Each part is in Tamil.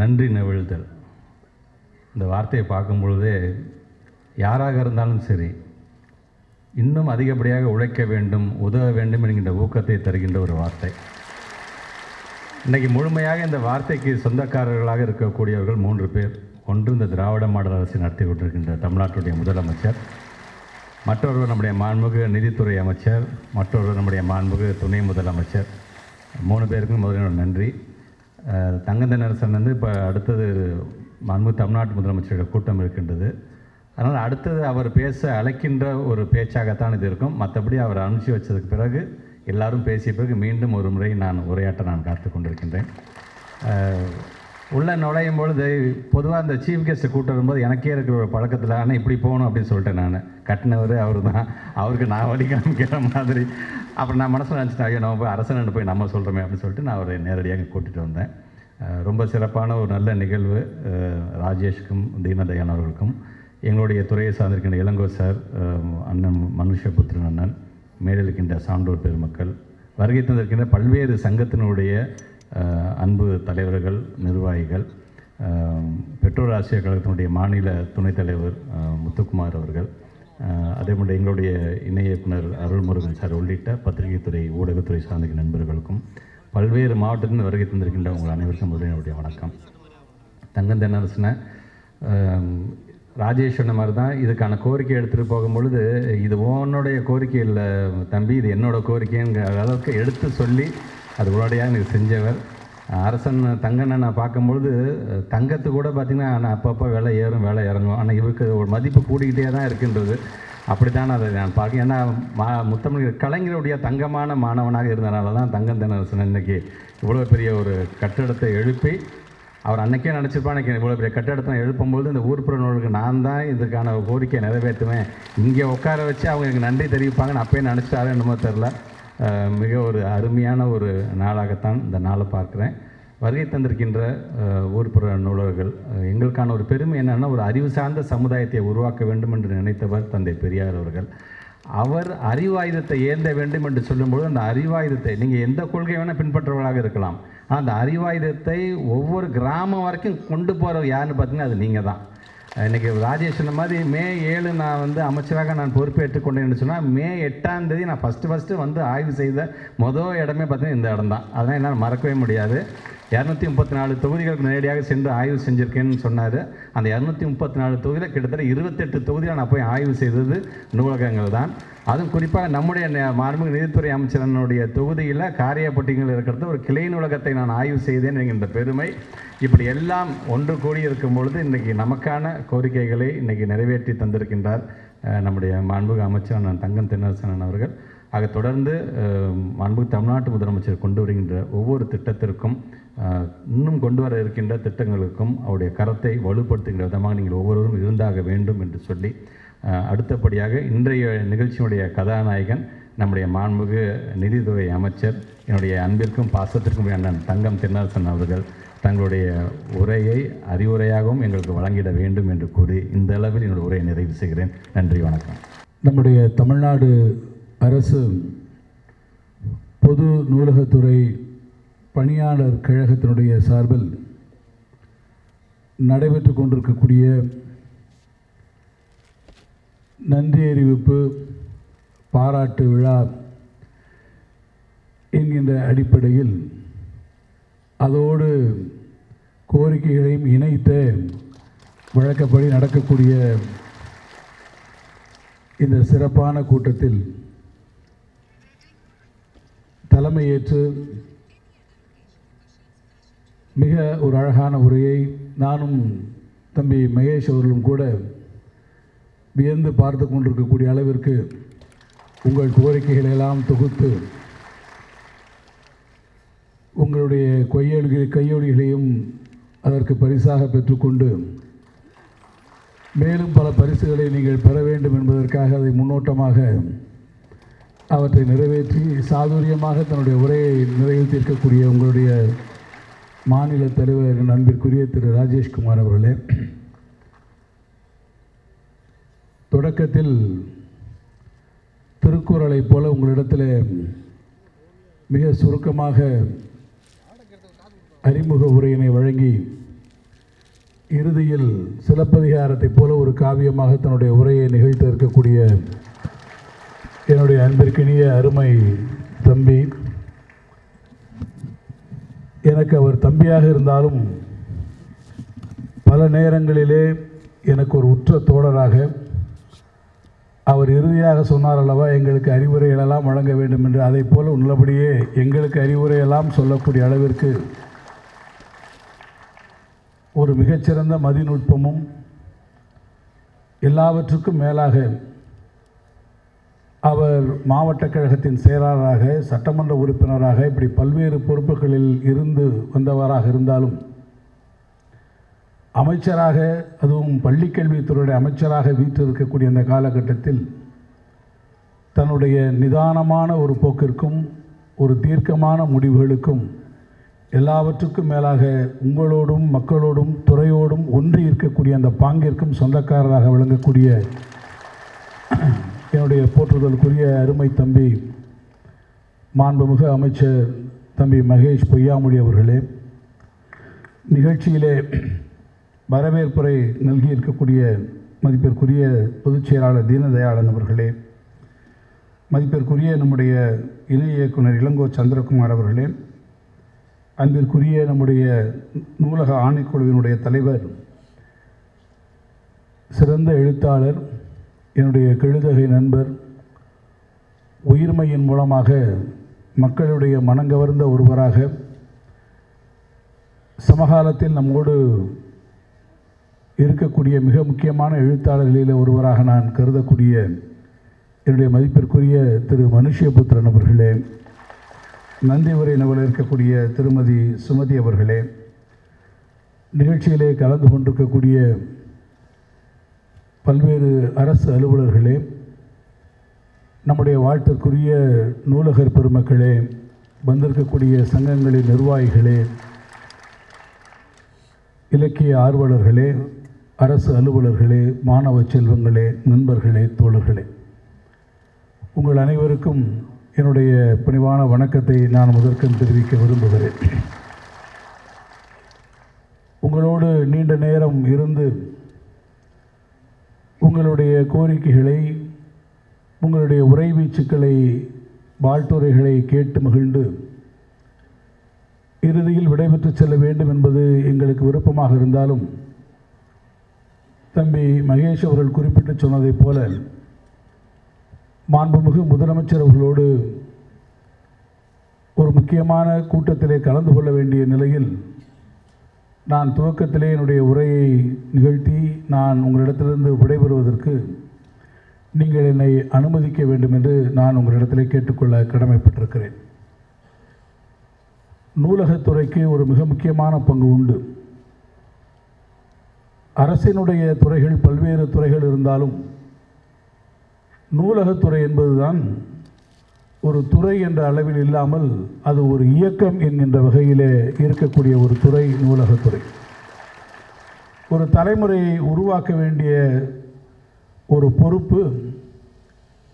நன்றி நவிழ்தல். இந்த வார்த்தையை பார்க்கும் பொழுதே யாராக இருந்தாலும் சரி, இன்னும் அதிகப்படியாக உழைக்க வேண்டும், உதவ வேண்டும் என்கின்ற ஊக்கத்தை தருகின்ற ஒரு வார்த்தை. இன்றைக்கி முழுமையாக இந்த வார்த்தைக்கு சொந்தக்காரர்களாக இருக்கக்கூடியவர்கள் 3 பேர். ஒன்று, இந்த திராவிட மாடல் அரசு நடத்தி கொண்டிருக்கின்ற தமிழ்நாட்டுடைய முதலமைச்சர், மற்றொருவர் நம்முடைய மாண்புமிகு நிதித்துறை அமைச்சர், மற்றொருவர் நம்முடைய மாண்புமிகு துணை முதலமைச்சர். 3 பேருக்கும் முதலில் நன்றி. தங்கந்தனரசன் வந்து இப்போ அடுத்தது மாண்புமிகு தமிழ்நாட்டு முதலமைச்சருடைய கூட்டம் இருக்கின்றது. அதனால் அடுத்தது அவர் பேச அழைக்கின்ற ஒரு பேச்சாகத்தான் இது இருக்கும். மற்றபடி அவர் அனுப்பிச்சி வச்சதுக்கு பிறகு எல்லாரும் பேசிய பிறகு மீண்டும் ஒரு முறை உரையாற்ற நான் காத்து கொண்டிருக்கின்றேன். உள்ளே நுழையும் பொழுது பொதுவாக அந்த சீஃப் கெஸ்ட்டை கூட்டு வரும்போது எனக்கே இருக்கிற ஒரு பழக்கத்தில், ஆனால் இப்படி போகணும் அப்படின்னு சொல்லிட்டேன். நான் கட்டினவர் அவர் தான், அவருக்கு நான் வழி காமிக்கிற மாதிரி. அப்புறம் நான் மனசில் நினச்சிட்டேன், ஐயோ நம்ம போய் அரசன் போய் நம்ம சொல்கிறோமே அப்படின்னு சொல்லிட்டு நான் அவரை நேரடியாக கூட்டிகிட்டு வந்தேன். ரொம்ப சிறப்பான ஒரு நல்ல நிகழ்வு. ராஜேஷ்க்கும் தீனதயாளன் அவர்களுக்கும், எங்களுடைய துறையை சார்ந்திருக்கின்ற இளங்கோ சார், அண்ணன் மனுஷபுத்திரன் அண்ணன், மேலில் இருக்கின்ற சான்றோர் பெருமக்கள், வருகை தந்திருக்கின்ற பல்வேறு சங்கத்தினுடைய அன்பு தலைவர்கள், நிர்வாகிகள், பெற்றோர் ஆசிரியர் கழகத்தினுடைய மாநில துணைத் தலைவர் முத்துக்குமார் அவர்கள், அதேபோல் எங்களுடைய இணை இயக்குனர் அருள்முருகன் சார் உள்ளிட்ட பத்திரிகைத்துறை ஊடகத்துறை சார்ந்த நண்பர்களுக்கும், பல்வேறு மாவட்டத்திலிருந்து வருகை தந்திருக்கின்ற உங்கள் அனைவருக்கும் என்னுடைய வணக்கம். தங்கந்தனரசனை ராஜேஷ் சொன்ன மாதிரி தான் இதுக்கான கோரிக்கை எடுத்துகிட்டு போகும்பொழுது, இது உன்னுடைய கோரிக்கை இல்லை தம்பி, இது என்னோடய கோரிக்கைங்கிற அளவுக்கு எடுத்து சொல்லி அது உடனடியாக எனக்கு செஞ்சவர். அரசன் தங்கண்ணை நான் பார்க்கும்பொழுது தங்கத்து கூட பார்த்திங்கன்னா நான் அப்பப்போ விலை ஏறும் விலை இறங்கும், ஆனால் இவருக்கு ஒரு மதிப்பு கூடிக்கிட்டே தான் இருக்கின்றது. அப்படி தான் அதை நான் பார்க்க. ஏன்னா முத்தமிழ் கலைஞருடைய தங்கமான மாணவனாக இருந்தனால தான் தங்கந்தனரசன் இன்றைக்கி இவ்வளோ பெரிய ஒரு கட்டிடத்தை எழுப்பி, அவர் அன்றைக்கே நினச்சிருப்பான், எனக்கு இவ்வளோ பெரிய கட்டிடத்தை எழுப்பும்போது இந்த ஊர்ப்புற நூலுக்கு நான் தான் இதுக்கான கோரிக்கையை நிறைவேற்றுவேன், இங்கே உட்கார வச்சு அவங்க எனக்கு நன்றி தெரிவிப்பாங்கன்னு அப்போயே நினச்சிட்டாரு என்னமோ தெரில. மிக ஒரு அருமையான ஒரு நாளாகத்தான் இந்த நாளை பார்க்குறேன். வருகை தந்திருக்கின்ற ஊர்ப்புற நூலகர்கள், எங்களுக்கான ஒரு பெருமை என்னென்னா, ஒரு அறிவு சார்ந்த சமுதாயத்தை உருவாக்க வேண்டும் என்று நினைத்தவர் தந்தை பெரியார் அவர்கள். அவர் அறிவாயுதத்தை ஏந்த வேண்டும் என்று சொல்லும்போது, அந்த அறிவாயுதத்தை நீங்கள் எந்த கொள்கை வேணால் பின்பற்றுவதாக இருக்கலாம், ஆனால் அந்த அறிவாயுதத்தை ஒவ்வொரு கிராமம் வரைக்கும் கொண்டு போகிற யாருன்னு பார்த்தீங்கன்னா அது நீங்கள் தான். இன்றைக்கி ராஜேஷ் இந்த மாதிரி மே 7 நான் வந்து அமைச்சராக நான் பொறுப்பேற்றுக் கொண்டேன்னு சொன்னால், மே 8ஆம் தேதி நான் ஃபஸ்ட்டு வந்து ஆய்வு செய்த மொதல் இடமே பார்த்தீங்கன்னா இந்த இடம் தான். அதெல்லாம் என்னால் மறக்கவே முடியாது. 234 தொகுதிகளுக்கு நேரடியாக சென்று ஆய்வு செஞ்சுருக்கேன்னு சொன்னார். அந்த 234 தொகுதியில் கிட்டத்தட்ட 28 தொகுதியில் நான் போய் ஆய்வு செய்தது நூலகங்கள் தான். அதுவும் குறிப்பாக நம்முடைய மாண்புமிகு நிதித்துறை அமைச்சரனுடைய தொகுதியில் காரியாப்பட்டிகள் இருக்கிறது ஒரு கிளை நூலகத்தை நான் ஆய்வு செய்தேன் என்கின்ற பெருமை. இப்படி எல்லாம் ஒன்று கூடி இருக்கும் பொழுது இன்றைக்கி நமக்கான கோரிக்கைகளை இன்றைக்கி நிறைவேற்றி தந்திருக்கின்றார் நம்முடைய மாண்புமிகு அமைச்சர் தங்கந்தனரசன் அவர்கள். ஆக தொடர்ந்து மாண்புமிகு தமிழ்நாட்டு முதலமைச்சர் கொண்டு வருகின்ற ஒவ்வொரு திட்டத்திற்கும், இன்னும் கொண்டு வர இருக்கின்ற திட்டங்களுக்கும் அவருடைய கரத்தை வலுப்படுத்துகின்ற விதமாக நீங்கள் ஒவ்வொருவரும் இருந்தாக வேண்டும் என்று சொல்லி, அடுத்தபடியாக இன்றைய நிகழ்ச்சியினுடைய கதாநாயகன் நம்முடைய மாண்புமிகு நிதித்துறை அமைச்சர், என்னுடைய அன்பிற்கும் பாசத்திற்கும் அண்ணன் தங்கம் தென்னரசன் அவர்கள் தங்களுடைய உரையை அறிவுரையாகவும் எங்களுக்கு வழங்கிட வேண்டும் என்று கூறி இந்த அளவில் என்னுடைய உரையை நிறைவு செய்கிறேன். நன்றி, வணக்கம். நம்முடைய தமிழ்நாடு அரசு பொது நூலகத்துறை பணியாளர் கழகத்தினுடைய சார்பில் நடைபெற்று கொண்டிருக்கக்கூடிய நன்றி அறிவிப்பு பாராட்டு விழா என்கின்ற அடிப்படையில் அதோடு கோரிக்கைகளையும் இணைத்து வழக்கப்படி நடக்கக்கூடிய இந்த சிறப்பான கூட்டத்தில் தலைமையேற்று மிக ஒரு அழகான உரையை நானும் தம்பி மகேஷ் அவர்களும் கூட வியந்து பார்த்து கொண்டிருக்கக்கூடிய அளவிற்கு உங்கள் கோரிக்கைகளை எல்லாம் தொகுத்து உங்களுடைய கையொலிகளையும் அதற்கு பரிசாக பெற்றுக்கொண்டு மேலும் பல பரிசுகளை நீங்கள் பெற வேண்டும் என்பதற்காக அதை முன்னோட்டமாக அவற்றை நிறைவேற்றி சாதுரியமாக தன்னுடைய உரையை நிறைவேற்றியிருக்கக்கூடிய உங்களுடைய மாநில தலைவர் அன்பிற்குரிய திரு ராஜேஷ்குமார் அவர்களே, தொடக்கத்தில் திருக்குறளைப் போல உங்களிடத்தில் மிக சுருக்கமாக அறிமுக உரையினை வழங்கி இறுதியில் சிலப்பதிகாரத்தைப் போல ஒரு காவியமாக தன்னுடைய உரையை நிகழ்த்த இருக்கக்கூடிய என்னுடைய அன்பிற்கினிய அருமை தம்பி, எனக்கு அவர் தம்பியாக இருந்தாலும் பல நேரங்களிலே எனக்கு ஒரு உற்ற தோழராக, அவர் இறுதியாக சொன்னார் அல்லவா, எங்களுக்கு அறிவுரைகளெல்லாம் வழங்க வேண்டும் என்று, அதை போல உள்ளபடியே எங்களுக்கு அறிவுரையெல்லாம் சொல்லக்கூடிய அளவிற்கு ஒரு மிகச்சிறந்த மதிநுட்பமும் எல்லாவற்றுக்கும் மேலாக அவர் மாவட்ட கழகத்தின் செயலாளராக, சட்டமன்ற உறுப்பினராக, இப்படி பல்வேறு பொறுப்புகளில் இருந்து வந்தவராக இருந்தாலும் அமைச்சராக, அதுவும் பள்ளிக்கல்வித்துறையுடைய அமைச்சராக வீற்றிருக்கக்கூடிய அந்த காலகட்டத்தில் தன்னுடைய நிதானமான ஒரு போக்கிற்கும் ஒரு தீர்க்கமான முடிவுகளுக்கும் எல்லாவற்றுக்கும் மேலாக உங்களோடும் மக்களோடும் துறையோடும் ஒன்றி இருக்கக்கூடிய அந்த பாங்கிற்கும் சொந்தக்காரராக விளங்கக்கூடிய என்னுடைய போற்றுதலுக்குரிய அருமை தம்பி மாண்புமிகு அமைச்சர் தம்பி மகேஷ் பொய்யாமொழி அவர்களே, நிகழ்ச்சியிலே வரவேற்புரை நல்கியிருக்கக்கூடிய மதிப்பிற்குரிய பொதுச் செயலாளர் தீனதயாளன் அவர்களே, மதிப்பிற்குரிய நம்முடைய இணை இயக்குனர் இளங்கோ சந்திரகுமார் அவர்களே, அன்பிற்குரிய நம்முடைய நூலக ஆணைக்குழுவினுடைய தலைவர், சிறந்த எழுத்தாளர், என்னுடைய கெழுதகை நண்பர், உயிர்மையின் மூலமாக மக்களுடைய மனங்கவர்ந்த ஒருவராக சமகாலத்தில் நம்மோடு இருக்கக்கூடிய மிக முக்கியமான எழுத்தாளர்களில் ஒருவராக நான் கருதக்கூடிய என்னுடைய மதிப்பிற்குரிய திரு மனுஷ்யபுத்திரன் அவர்களே, நந்தி உரை நவல் இருக்கக்கூடிய திருமதி சுமதி அவர்களே, நிகழ்ச்சியிலே கலந்து கொண்டிருக்கக்கூடிய பல்வேறு அரசு அலுவலர்களே, நம்முடைய வாழ்த்திற்குரிய நூலகர் பெருமக்களே, வந்திருக்கக்கூடிய சங்கங்களின் நிர்வாகிகளே, இலக்கிய ஆர்வலர்களே, அரசு அலுவலர்களே, மாணவ செல்வங்களே, நண்பர்களே, தோழர்களே, உங்கள் அனைவருக்கும் என்னுடைய பணிவான வணக்கத்தை நான் முதற்கண் தெரிவிக்க விரும்புகிறேன். உங்களோடு நீண்ட நேரம் இருந்து உங்களுடைய கோரிக்கைகளை, உங்களுடைய உரைவீச்சுக்களை, வாழ்த்துரைகளை கேட்டு மகிழ்ந்து இறுதியில் விடைபெற்று செல்ல வேண்டும் என்பது எங்களுக்கு விருப்பமாக இருந்தாலும், தம்பி மகேஷ் அவர்கள் குறிப்பிட்டு சொன்னதைப் போல மாண்புமிகு முதலமைச்சர் அவர்களோடு ஒரு முக்கியமான கூட்டத்திலே கலந்து கொள்ள வேண்டிய நிலையில் நான் துவக்கத்திலே என்னுடைய உரையை நிகழ்த்தி நான் உங்களிடத்திலிருந்து விடைபெறுவதற்கு நீங்கள் என்னை அனுமதிக்க வேண்டும் என்று நான் உங்களிடத்திலே கேட்டுக்கொள்ள கடமைப்பட்டிருக்கிறேன். நூலகத்துறைக்கு ஒரு மிக முக்கியமான பங்கு உண்டு. அரசினுடைய துறைகள் பல்வேறு துறைகள் இருந்தாலும் நூலகத்துறை என்பதுதான் ஒரு துறை என்ற அளவில் இல்லாமல் அது ஒரு இயக்கம் என்கின்ற வகையிலே இருக்கக்கூடிய ஒரு துறை நூலகத்துறை. ஒரு தலைமுறையை உருவாக்க வேண்டிய ஒரு பொறுப்பு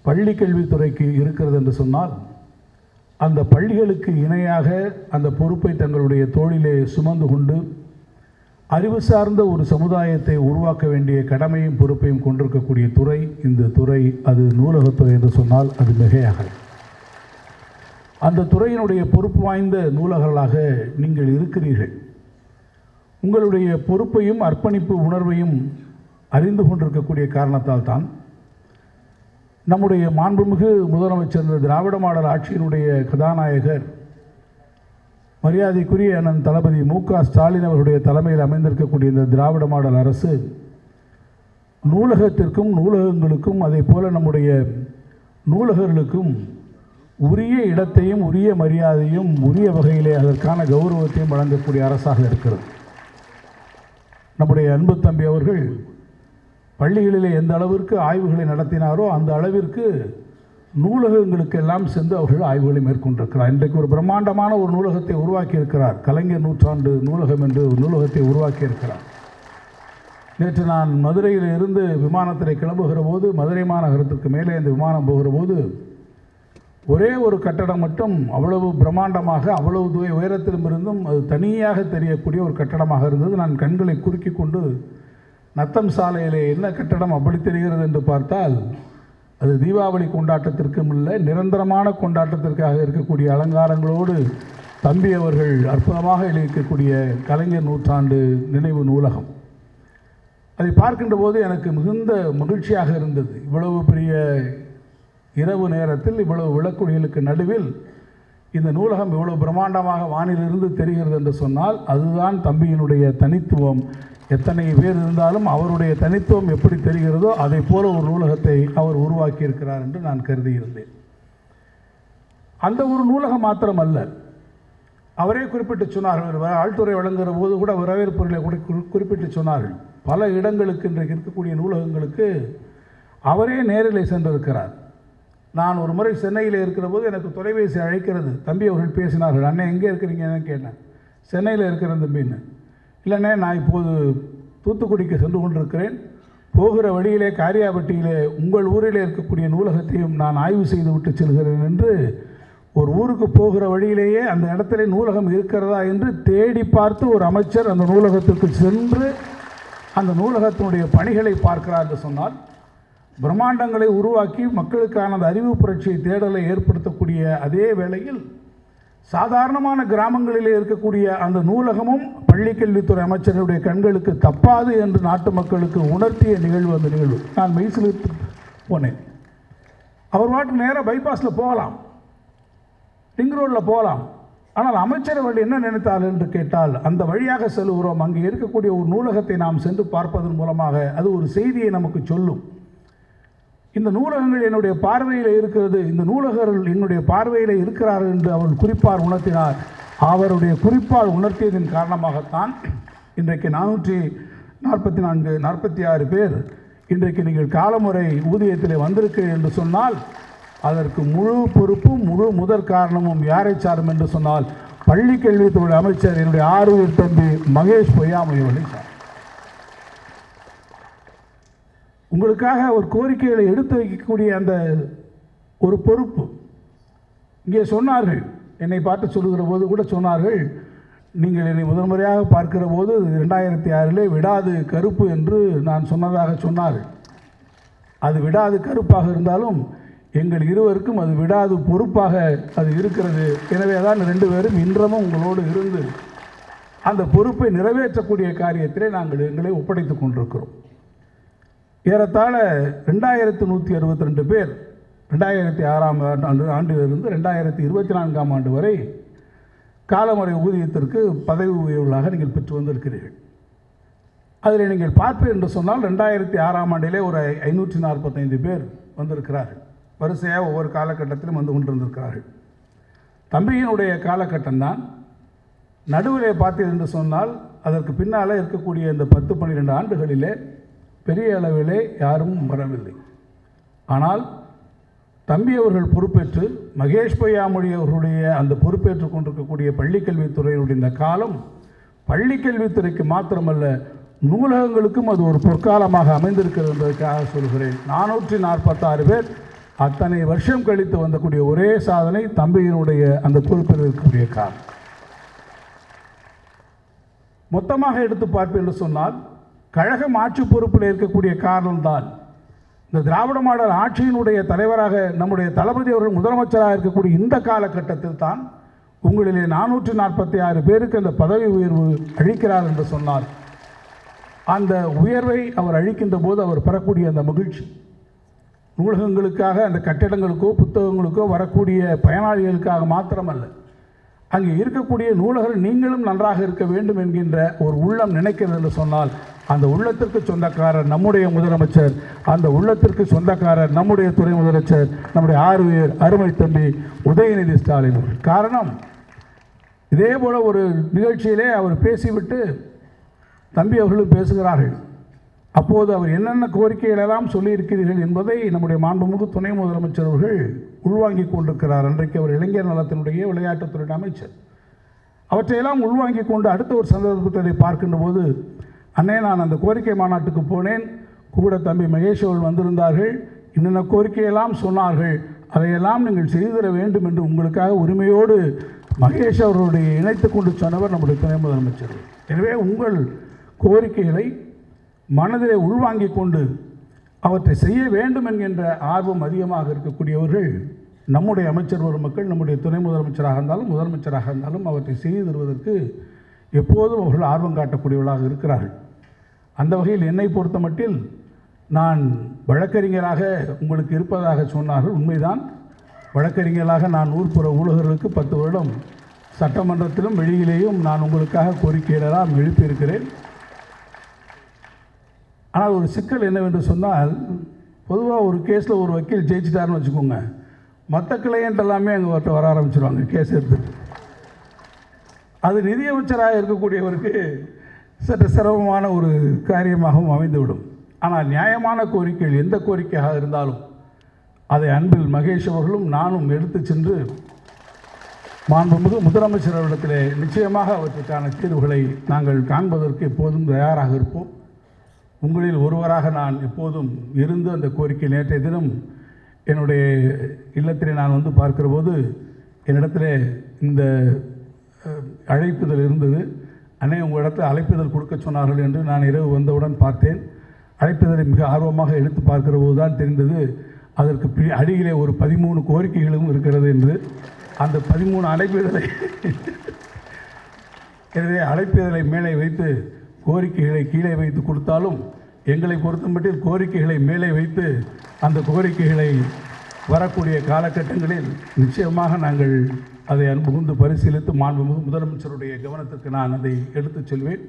பள்ளி கல்வித்துறைக்கு இருக்கிறது என்று சொன்னால், அந்த பள்ளிகளுக்கு இணையாக அந்த பொறுப்பை தங்களுடைய தோளிலே சுமந்து கொண்டு அறிவு சார்ந்த ஒரு சமுதாயத்தை உருவாக்க வேண்டிய கடமையும் பொறுப்பையும் கொண்டிருக்கக்கூடிய துறை இந்த துறை. அது நூலகத்துறை என்று சொன்னால் அது மிகையாக. அந்த துறையினுடைய பொறுப்பு வாய்ந்த நூலகர்களாக நீங்கள் இருக்கிறீர்கள். உங்களுடைய பொறுப்பையும் அர்ப்பணிப்பு உணர்வையும் அறிந்து கொண்டிருக்கக்கூடிய காரணத்தால் தான் நம்முடைய மாண்புமிகு முதலமைச்சர், திராவிட மாடல் ஆட்சியினுடைய கதாநாயகர், மரியாதைக்குரிய அண்ணன் தளபதி மு.க. ஸ்டாலின் அவருடைய தலைமையில் அமைந்திருக்கக்கூடிய இந்த திராவிட மாடல் அரசு நூலகத்திற்கும் நூலகங்களுக்கும் அதே போல நம்முடைய நூலகர்களுக்கும் உரிய இடத்தையும் உரிய மரியாதையும் உரிய வகையிலே அதற்கான கௌரவத்தையும் வழங்கக்கூடிய அரசாக இருக்கிறது. நம்முடைய அன்பு தம்பி அவர்கள் பள்ளிகளிலே எந்த அளவிற்கு ஆய்வுகளை நடத்தினாரோ அந்த அளவிற்கு நூலகங்களுக்கெல்லாம் சென்று அவர்கள் ஆய்வுகளை மேற்கொண்டிருக்கிறார். இன்றைக்கு ஒரு பிரம்மாண்டமான ஒரு நூலகத்தை உருவாக்கியிருக்கிறார். கலைஞர் நூற்றாண்டு நூலகம் என்று ஒரு நூலகத்தை உருவாக்கியிருக்கிறார். நேற்று நான் மதுரையில் இருந்து விமானத்தில் கிளம்புகிற போது, மதுரை மாநகரத்திற்கு மேலே இந்த விமானம் போகிற போது ஒரே ஒரு கட்டடம் மட்டும் அவ்வளவு பிரம்மாண்டமாக அவ்வளவு உயரத்திலும் இருந்தும் அது தனியாக தெரியக்கூடிய ஒரு கட்டடமாக இருந்தது. நான் கண்களை குறுக்கி கொண்டு நத்தம் சாலையிலே என்ன கட்டடம் அப்படி தெரிகிறது என்று பார்த்தால் அது தீபாவளி கொண்டாட்டத்திற்கும் இல்லை, நிரந்தரமான கொண்டாட்டத்திற்காக இருக்கக்கூடிய அலங்காரங்களோடு தம்பி அவர்கள் அற்புதமாக எழுதியிருக்கக்கூடிய கலைஞர் நூற்றாண்டு நினைவு நூலகம். அதை பார்க்கின்ற போது எனக்கு மிகுந்த மகிழ்ச்சியாக இருந்தது. இவ்வளவு பெரிய இரவு நேரத்தில் இவ்வளவு விளக்குடிகளுக்கு நடுவில் இந்த நூலகம் இவ்வளவு பிரம்மாண்டமாக வானிலிருந்து தெரிகிறது என்று சொன்னால் அதுதான் தம்பியினுடைய தனித்துவம். எத்தனை பேர் இருந்தாலும் அவருடைய தனித்துவம் எப்படி தெரிகிறதோ அதை போல ஒரு நூலகத்தை அவர் உருவாக்கியிருக்கிறார் என்று நான் கருதியிருந்தேன். அந்த ஒரு நூலகம் மாத்திரமல்ல, அவரே குறிப்பிட்டு சொன்னார்கள், ஆழ்துறை வழங்குகிற போது கூட வரவேற்புகளை கூட குறிப்பிட்டு சொன்னார்கள், பல இடங்களுக்கு இன்றைக்கு இருக்கக்கூடிய நூலகங்களுக்கு அவரே நேரில் சென்றிருக்கிறார். நான் ஒரு முறை சென்னையில் இருக்கிற போது எனக்கு தொலைபேசி அழைக்கிறது. தம்பி அவர்கள் பேசினார்கள், அண்ணே எங்கே இருக்கிறீங்கன்னு கேட்டேன். சென்னையில் இருக்கிறேன் தம்பின்னு. இல்லைண்ணே, நான் இப்போது தூத்துக்குடிக்கு சென்று கொண்டிருக்கிறேன், போகிற வழியிலே காரியாபட்டியிலே உங்கள் ஊரில் இருக்கக்கூடிய நூலகத்தையும் நான் ஆய்வு செய்து விட்டு செல்கிறேன் என்று ஒரு ஊருக்கு போகிற வழியிலேயே அந்த இடத்துல நூலகம் இருக்கிறதா என்று தேடி பார்த்து ஒரு அமைச்சர் அந்த நூலகத்திற்கு சென்று அந்த நூலகத்தினுடைய பணிகளை பார்க்கிறார் என்று சொன்னால், பிரம்மாண்டங்களை உருவாக்கி மக்களுக்கான அந்த அறிவு புரட்சியை தேடலை ஏற்படுத்தக்கூடிய அதே வேளையில் சாதாரணமான கிராமங்களிலே இருக்கக்கூடிய அந்த நூலகமும் பள்ளிக்கல்வித்துறை அமைச்சருடைய கண்களுக்கு தப்பாது என்று நாட்டு மக்களுக்கு உணர்த்திய நிகழ்வு அந்த நிகழ்வு. நான் மைசூருக்கு போனேன். அவர் பாட்டு நேராக பைபாஸில் போகலாம், ரிங் ரோடில் போகலாம். ஆனால் அமைச்சர் அவர்கள் என்ன நினைத்தார் என்று கேட்டால், அந்த வழியாக செல்கிறோம், அங்கே இருக்கக்கூடிய ஒரு நூலகத்தை நாம் சென்று பார்ப்பதன் மூலமாக அது ஒரு செய்தியை நமக்கு சொல்லும். இந்த நூலகங்கள் என்னுடைய பார்வையில் இருக்கிறது, இந்த நூலகர்கள் என்னுடைய பார்வையில் இருக்கிறார்கள் என்று அவர் குறிப்பார் உணர்த்தினார். அவருடைய குறிப்பால் உணர்த்தியதன் காரணமாகத்தான் இன்றைக்கு 446 பேர் இன்றைக்கு நீங்கள் காலமுறை ஊதியத்தில் வந்திருக்கு என்று சொன்னால் அதற்கு முழு பொறுப்பும் முழு முதற் காரணமும் யாரை சாரும் என்று சொன்னால் பள்ளி கல்வித்துறை அமைச்சர் என்னுடைய ஆறுயிர் தம்பி மகேஷ் பொய்யாமொழி அவர்களை சார். உங்களுக்காக ஒரு கோரிக்கைகளை எடுத்து வைக்கக்கூடிய அந்த ஒரு பொறுப்பு இங்கே சொன்னார்கள். என்னை பார்த்து சொல்லுகிற போது கூட சொன்னார்கள், நீங்கள் என்னை முதல் முறையாக பார்க்கிற போது 2006 விடாது கருப்பு என்று நான் சொன்னதாக சொன்னார்கள். அது விடாது கருப்பாக இருந்தாலும் எங்கள் இருவருக்கும் அது விடாது பொறுப்பாக அது இருக்கிறது. எனவே தான் 2 பேரும் இன்றமும் உங்களோடு இருந்து அந்த பொறுப்பை நிறைவேற்றக்கூடிய காரியத்திலே நாங்கள் எங்களை ஒப்படைத்துக் கொண்டிருக்கிறோம். ஏறத்தாழ 2162 பேர் 2006 ஆண்டிலிருந்து 2024 ஆண்டு வரை காலமுறை ஊதியத்திற்கு பதவி உயர்வுகளாக நீங்கள் பெற்று வந்திருக்கிறீர்கள். அதில் நீங்கள் பார்ப்பீர்கள் என்று சொன்னால் 2006 ஆண்டிலே ஒரு 545 பேர் வந்திருக்கிறார்கள். வரிசையாக ஒவ்வொரு காலகட்டத்திலும் வந்து கொண்டிருந்திருக்கிறார்கள். தம்பியினுடைய காலகட்டம்தான். நடுவிலே பார்த்தீர்கள் என்று சொன்னால் அதற்கு பின்னால் இருக்கக்கூடிய இந்த 10-12 ஆண்டுகளிலே பெரிய அளவிலே யாரும் வரவில்லை. ஆனால் தம்பி அவர்கள் பொறுப்பேற்று மகேஷ் பொய்யாமொழி அவர்களுடைய அந்த பொறுப்பேற்றுக் கொண்டிருக்கக்கூடிய பள்ளிக்கல்வித்துறையினுடைய இந்த காலம் பள்ளிக்கல்வித்துறைக்கு மாத்திரமல்ல நூலகங்களுக்கும் அது ஒரு பொற்காலமாக அமைந்திருக்கிறது என்பதற்காக சொல்கிறேன். 446 பேர் அத்தனை வருஷம் கழித்து வந்தக்கூடிய ஒரே சாதனை தம்பியினுடைய அந்த பொறுப்பில் இருக்கக்கூடிய காலம். மொத்தமாக எடுத்து பார்ப்பேன் என்று சொன்னால் கழகம் ஆட்சி பொறுப்பில் இருக்கக்கூடிய காரணம்தான் இந்த திராவிட மாடல் ஆட்சியினுடைய தலைவராக நம்முடைய தளபதி அவர்கள் முதலமைச்சராக இருக்கக்கூடிய இந்த காலகட்டத்தில் தான் உங்களிலே 446 பேருக்கு அந்த பதவி உயர்வு அளிக்கிறார் என்று சொன்னார். அந்த உயர்வை அவர் அளிக்கின்ற போது அவர் பெறக்கூடிய அந்த மகிழ்ச்சி நூலகங்களுக்காக அந்த கட்டிடங்களுக்கோ புத்தகங்களுக்கோ வரக்கூடிய பயனாளிகளுக்காக மாத்திரமல்ல, அங்கே இருக்கக்கூடிய நூலகர்கள் நீங்களும் நன்றாக இருக்க வேண்டும் என்கின்ற ஒரு உள்ளம் நினைக்கிறது என்று சொன்னால் அந்த உள்ளத்திற்கு சொந்தக்காரர் நம்முடைய முதலமைச்சர், அந்த உள்ளத்திற்கு சொந்தக்காரர் நம்முடைய துணை முதலமைச்சர், நம்முடைய ஆறுயிர் அருமை தம்பி உதயநிதி ஸ்டாலின். காரணம், இதே போல ஒரு நிகழ்ச்சியிலே அவர் பேசிவிட்டு தம்பி அவர்களும் பேசுகிறார்கள். அப்போது அவர் என்னென்ன கோரிக்கைகளெல்லாம் சொல்லியிருக்கிறீர்கள் என்பதை நம்முடைய மாண்புமிகு துணை முதலமைச்சர் அவர்கள் உள்வாங்கி கொண்டிருக்கிறார். அன்றைக்கு அவர் இளைஞர் நலத்தினுடைய விளையாட்டுத்துறை அமைச்சர். அவற்றையெல்லாம் உள்வாங்கி கொண்டு அடுத்த ஒரு சந்தர்ப்பத்தை பார்க்கின்ற போது, அண்ணே நான் அந்த கோரிக்கை மாநாட்டுக்கு போனேன், கூட தம்பி மகேஷ் அவர்கள் வந்திருந்தார்கள், இன்னென்ன கோரிக்கையெல்லாம் சொன்னார்கள், அதையெல்லாம் நீங்கள் செய்து தர வேண்டும் என்று உங்களுக்காக உரிமையோடு மகேஷ் அவர்களுடைய இணைத்து கொண்டு சொன்னவர் நம்முடைய துணை முதலமைச்சர். எனவே உங்கள் கோரிக்கைகளை மனதிலே உள்வாங்கிக் கொண்டு அவற்றை செய்ய வேண்டும் என்கின்ற ஆர்வம் அதிகமாக இருக்கக்கூடியவர்கள் நம்முடைய அமைச்சர் பெருமக்கள், நம்முடைய துணை முதலமைச்சராக இருந்தாலும் முதலமைச்சராக இருந்தாலும் அவற்றை செய்து தருவதற்கு எப்போதும் அவர்கள் ஆர்வம் காட்டக்கூடியவர்களாக இருக்கிறார்கள். அந்த வகையில் என்னை பொறுத்த மட்டில் நான் வழக்கறிஞராக உங்களுக்கு இருப்பதாக சொன்னார்கள். உண்மைதான். வழக்கறிஞராக நான் ஊர்ப்புற ஊழியர்களுக்கு 10 வருடம் சட்டமன்றத்திலும் வெளியிலேயும் நான் உங்களுக்காக கோரிக்கையிடலாம் எழுப்பியிருக்கிறேன். ஆனால் ஒரு சிக்கல் என்னவென்று சொன்னால், பொதுவாக ஒரு கேஸில் ஒரு வக்கீல் ஜெயிச்சிட்டாருன்னு வச்சுக்கோங்க, மற்ற கிளையண்ட் எல்லாமே அங்கே வர ஆரம்பிச்சிருவாங்க கேஸ் எடுத்து. அது நிதியமைச்சராக இருக்கக்கூடியவருக்கு சற்று சிரமமான ஒரு காரியமாகவும் அமைந்துவிடும். ஆனால் நியாயமான கோரிக்கைகள் எந்த கோரிக்கையாக இருந்தாலும் அதை அன்பில் மகேஷ் அவர்களும் நானும் எடுத்து சென்று மாண்புமிகு முதலமைச்சர் அவரிடத்திலே நிச்சயமாக அவற்றுக்கான தீர்வுகளை நாங்கள் காண்பதற்கு எப்போதும் தயாராக இருப்போம். உங்களில் ஒருவராக நான் எப்போதும் இருந்து அந்த கோரிக்கை நேற்றைய தினம் என்னுடைய இல்லத்திலே நான் வந்து பார்க்கிற போது என்னிடத்திலே இந்த அழைப்புதல் இருந்தது. அன்னை உங்கள் இடத்துல அழைப்புதல் கொடுக்க சொன்னார்கள் என்று நான் இரவு வந்தவுடன் பார்த்தேன். அழைப்புதலை மிக ஆர்வமாக எடுத்து பார்க்கிற போது தான் தெரிந்தது அதற்கு அடியிலே ஒரு 13 கோரிக்கைகளும் இருக்கிறது என்று. அந்த 13 அழைப்புதலை எனவே அழைப்புதலை மேலே வைத்து கோரிக்கைகளை கீழே வைத்து கொடுத்தாலும் எங்களை பொறுத்தமட்டில் கோரிக்கைகளை மேலே வைத்து அந்த கோரிக்கைகளை வரக்கூடிய காலகட்டங்களில் நிச்சயமாக நாங்கள் அதை அன்புகுந்து பரிசீலித்து மாண்புமிகு முதலமைச்சருடைய கவனத்திற்கு நான் அதை எடுத்துச் செல்வேன்.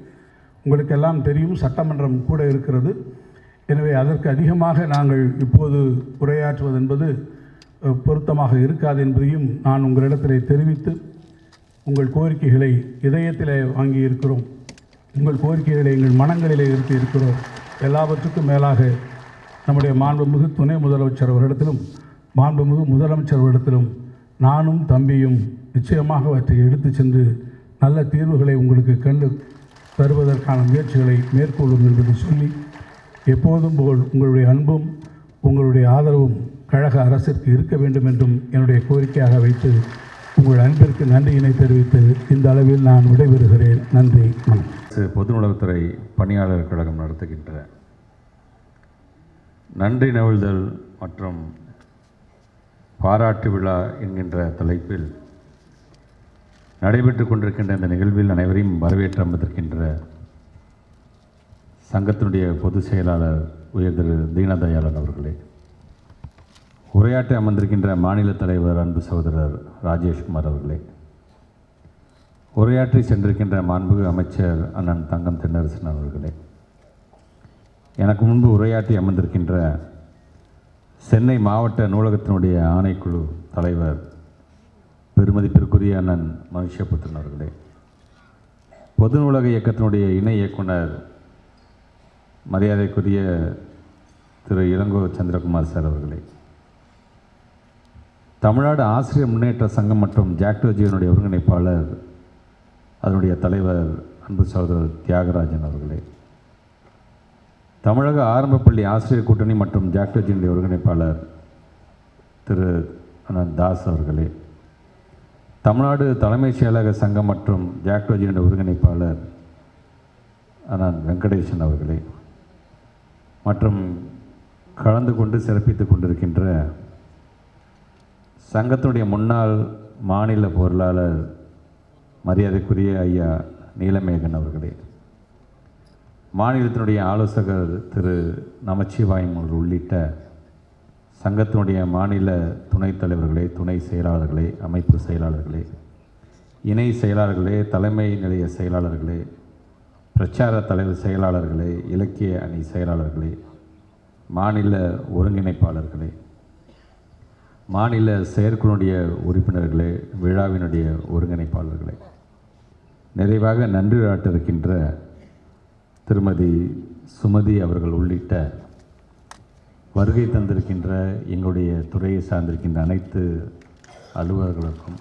உங்களுக்கெல்லாம் தெரியும், சட்டமன்றம் கூட இருக்கிறது. எனவே அதற்கு அதிகமாக நாங்கள் இப்போது உரையாற்றுவது என்பது பொருத்தமாக இருக்காது என்பதையும் நான் உங்களிடத்திலே தெரிவித்து, உங்கள் கோரிக்கைகளை இதயத்திலே வாங்கி இருக்கிறோம், உங்கள் கோரிக்கைகளை எங்கள் மனங்களிலே எடுத்து இருக்கிறோம். எல்லாவற்றுக்கும் மேலாக நம்முடைய மாண்புமிகு துணை முதலமைச்சர் அவர்களிடத்திலும் மாண்புமிகு முதலமைச்சர் அவர்களிடத்திலும் நானும் தம்பியும் நிச்சயமாக அவற்றை எடுத்து சென்று நல்ல தீர்வுகளை உங்களுக்கு கண்டு தருவதற்கான முயற்சிகளை மேற்கொள்ளும் என்பதை சொல்லி, எப்போதும் போல் உங்களுடைய அன்பும் உங்களுடைய ஆதரவும் கழக அரசிற்கு இருக்க வேண்டும் என்றும் என்னுடைய கோரிக்கையாக வைத்து உங்கள் அன்பிற்கு நன்றியினை தெரிவித்து இந்த அளவில் நான் விடைபெறுகிறேன். நன்றி. பொது நலத்துறை பணியாளர் கழகம் நடத்துகின்ற நன்றி நவிழ்தல் மற்றும் பாராட்டு விழா என்கின்ற தலைப்பில் நடைபெற்று கொண்டிருக்கின்ற இந்த நிகழ்வில் அனைவரையும் வரவேற்று அமர்ந்திருக்கின்ற சங்கத்தினுடைய பொதுச் செயலாளர் உயர் திரு தீனதயாளன் அவர்களே, உரையாற்றி அமர்ந்திருக்கின்ற மாநில தலைவர் அன்பு சகோதரர் ராஜேஷ்குமார் அவர்களே, உரையாற்றி சென்றிருக்கின்ற மாண்புமிகு அமைச்சர் அண்ணன் தங்கம் தென்னரசன் அவர்களே, எனக்கு முன்பு உரையாற்றி அமர்ந்திருக்கின்ற சென்னை மாவட்ட நூலகத்தினுடைய ஆணைக்குழு தலைவர் பெருமதிப்பிற்குரிய அண்ணன் மனுஷபுத்திரன் அவர்களே, பொது நூலக இயக்கத்தினுடைய இணை இயக்குனர் மரியாதைக்குரிய திரு இளங்கோ சந்திரகுமார் சார் அவர்களே, தமிழ்நாடு ஆசிரியர் முன்னேற்ற சங்கம் மற்றும் ஜாக்டோஜியனுடைய ஒருங்கிணைப்பாளர் அதனுடைய தலைவர் அன்பு சகோதரர் தியாகராஜன் அவர்களே, தமிழக ஆரம்பப்பள்ளி ஆசிரியர் கூட்டணி மற்றும் ஜாக்டோஜியனுடைய ஒருங்கிணைப்பாளர் திரு அண்ணன் தாஸ் அவர்களே, தமிழ்நாடு தலைமைச் செயலக சங்கம் மற்றும் ஜாக்டோஜியனுடைய ஒருங்கிணைப்பாளர் அண்ணன் வெங்கடேசன் அவர்களே, மற்றும் கலந்து கொண்டு சிறப்பித்து கொண்டிருக்கின்ற சங்கத்தினுடைய முன்னாள் மாநில பொருளாளர் மரியாதைக்குரிய ஐயா நீலமேகன் அவர்களே, மாநிலத்தினுடைய ஆலோசகர் திரு நமச்சிவாயம் அவர்கள் உள்ளிட்ட சங்கத்தினுடைய மாநில துணைத் தலைவர்களே, துணை செயலாளர்களே, அமைப்பு செயலாளர்களே, இணை செயலாளர்களே, தலைமை நிலைய செயலாளர்களே, பிரச்சார தலைவர் செயலாளர்களே, இலக்கிய அணி செயலாளர்களே, மாநில ஒருங்கிணைப்பாளர்களே, மாநில செயற்குழுடைய உறுப்பினர்களே, விழாவினுடைய ஒருங்கிணைப்பாளர்களே, நிறைவாக நன்றி ஆட்டிருக்கின்ற திருமதி சுமதி அவர்கள் உள்ளிட்ட வருகை தந்திருக்கின்ற எங்களுடைய துறையை சார்ந்திருக்கின்ற அனைத்து அலுவலர்களுக்கும்,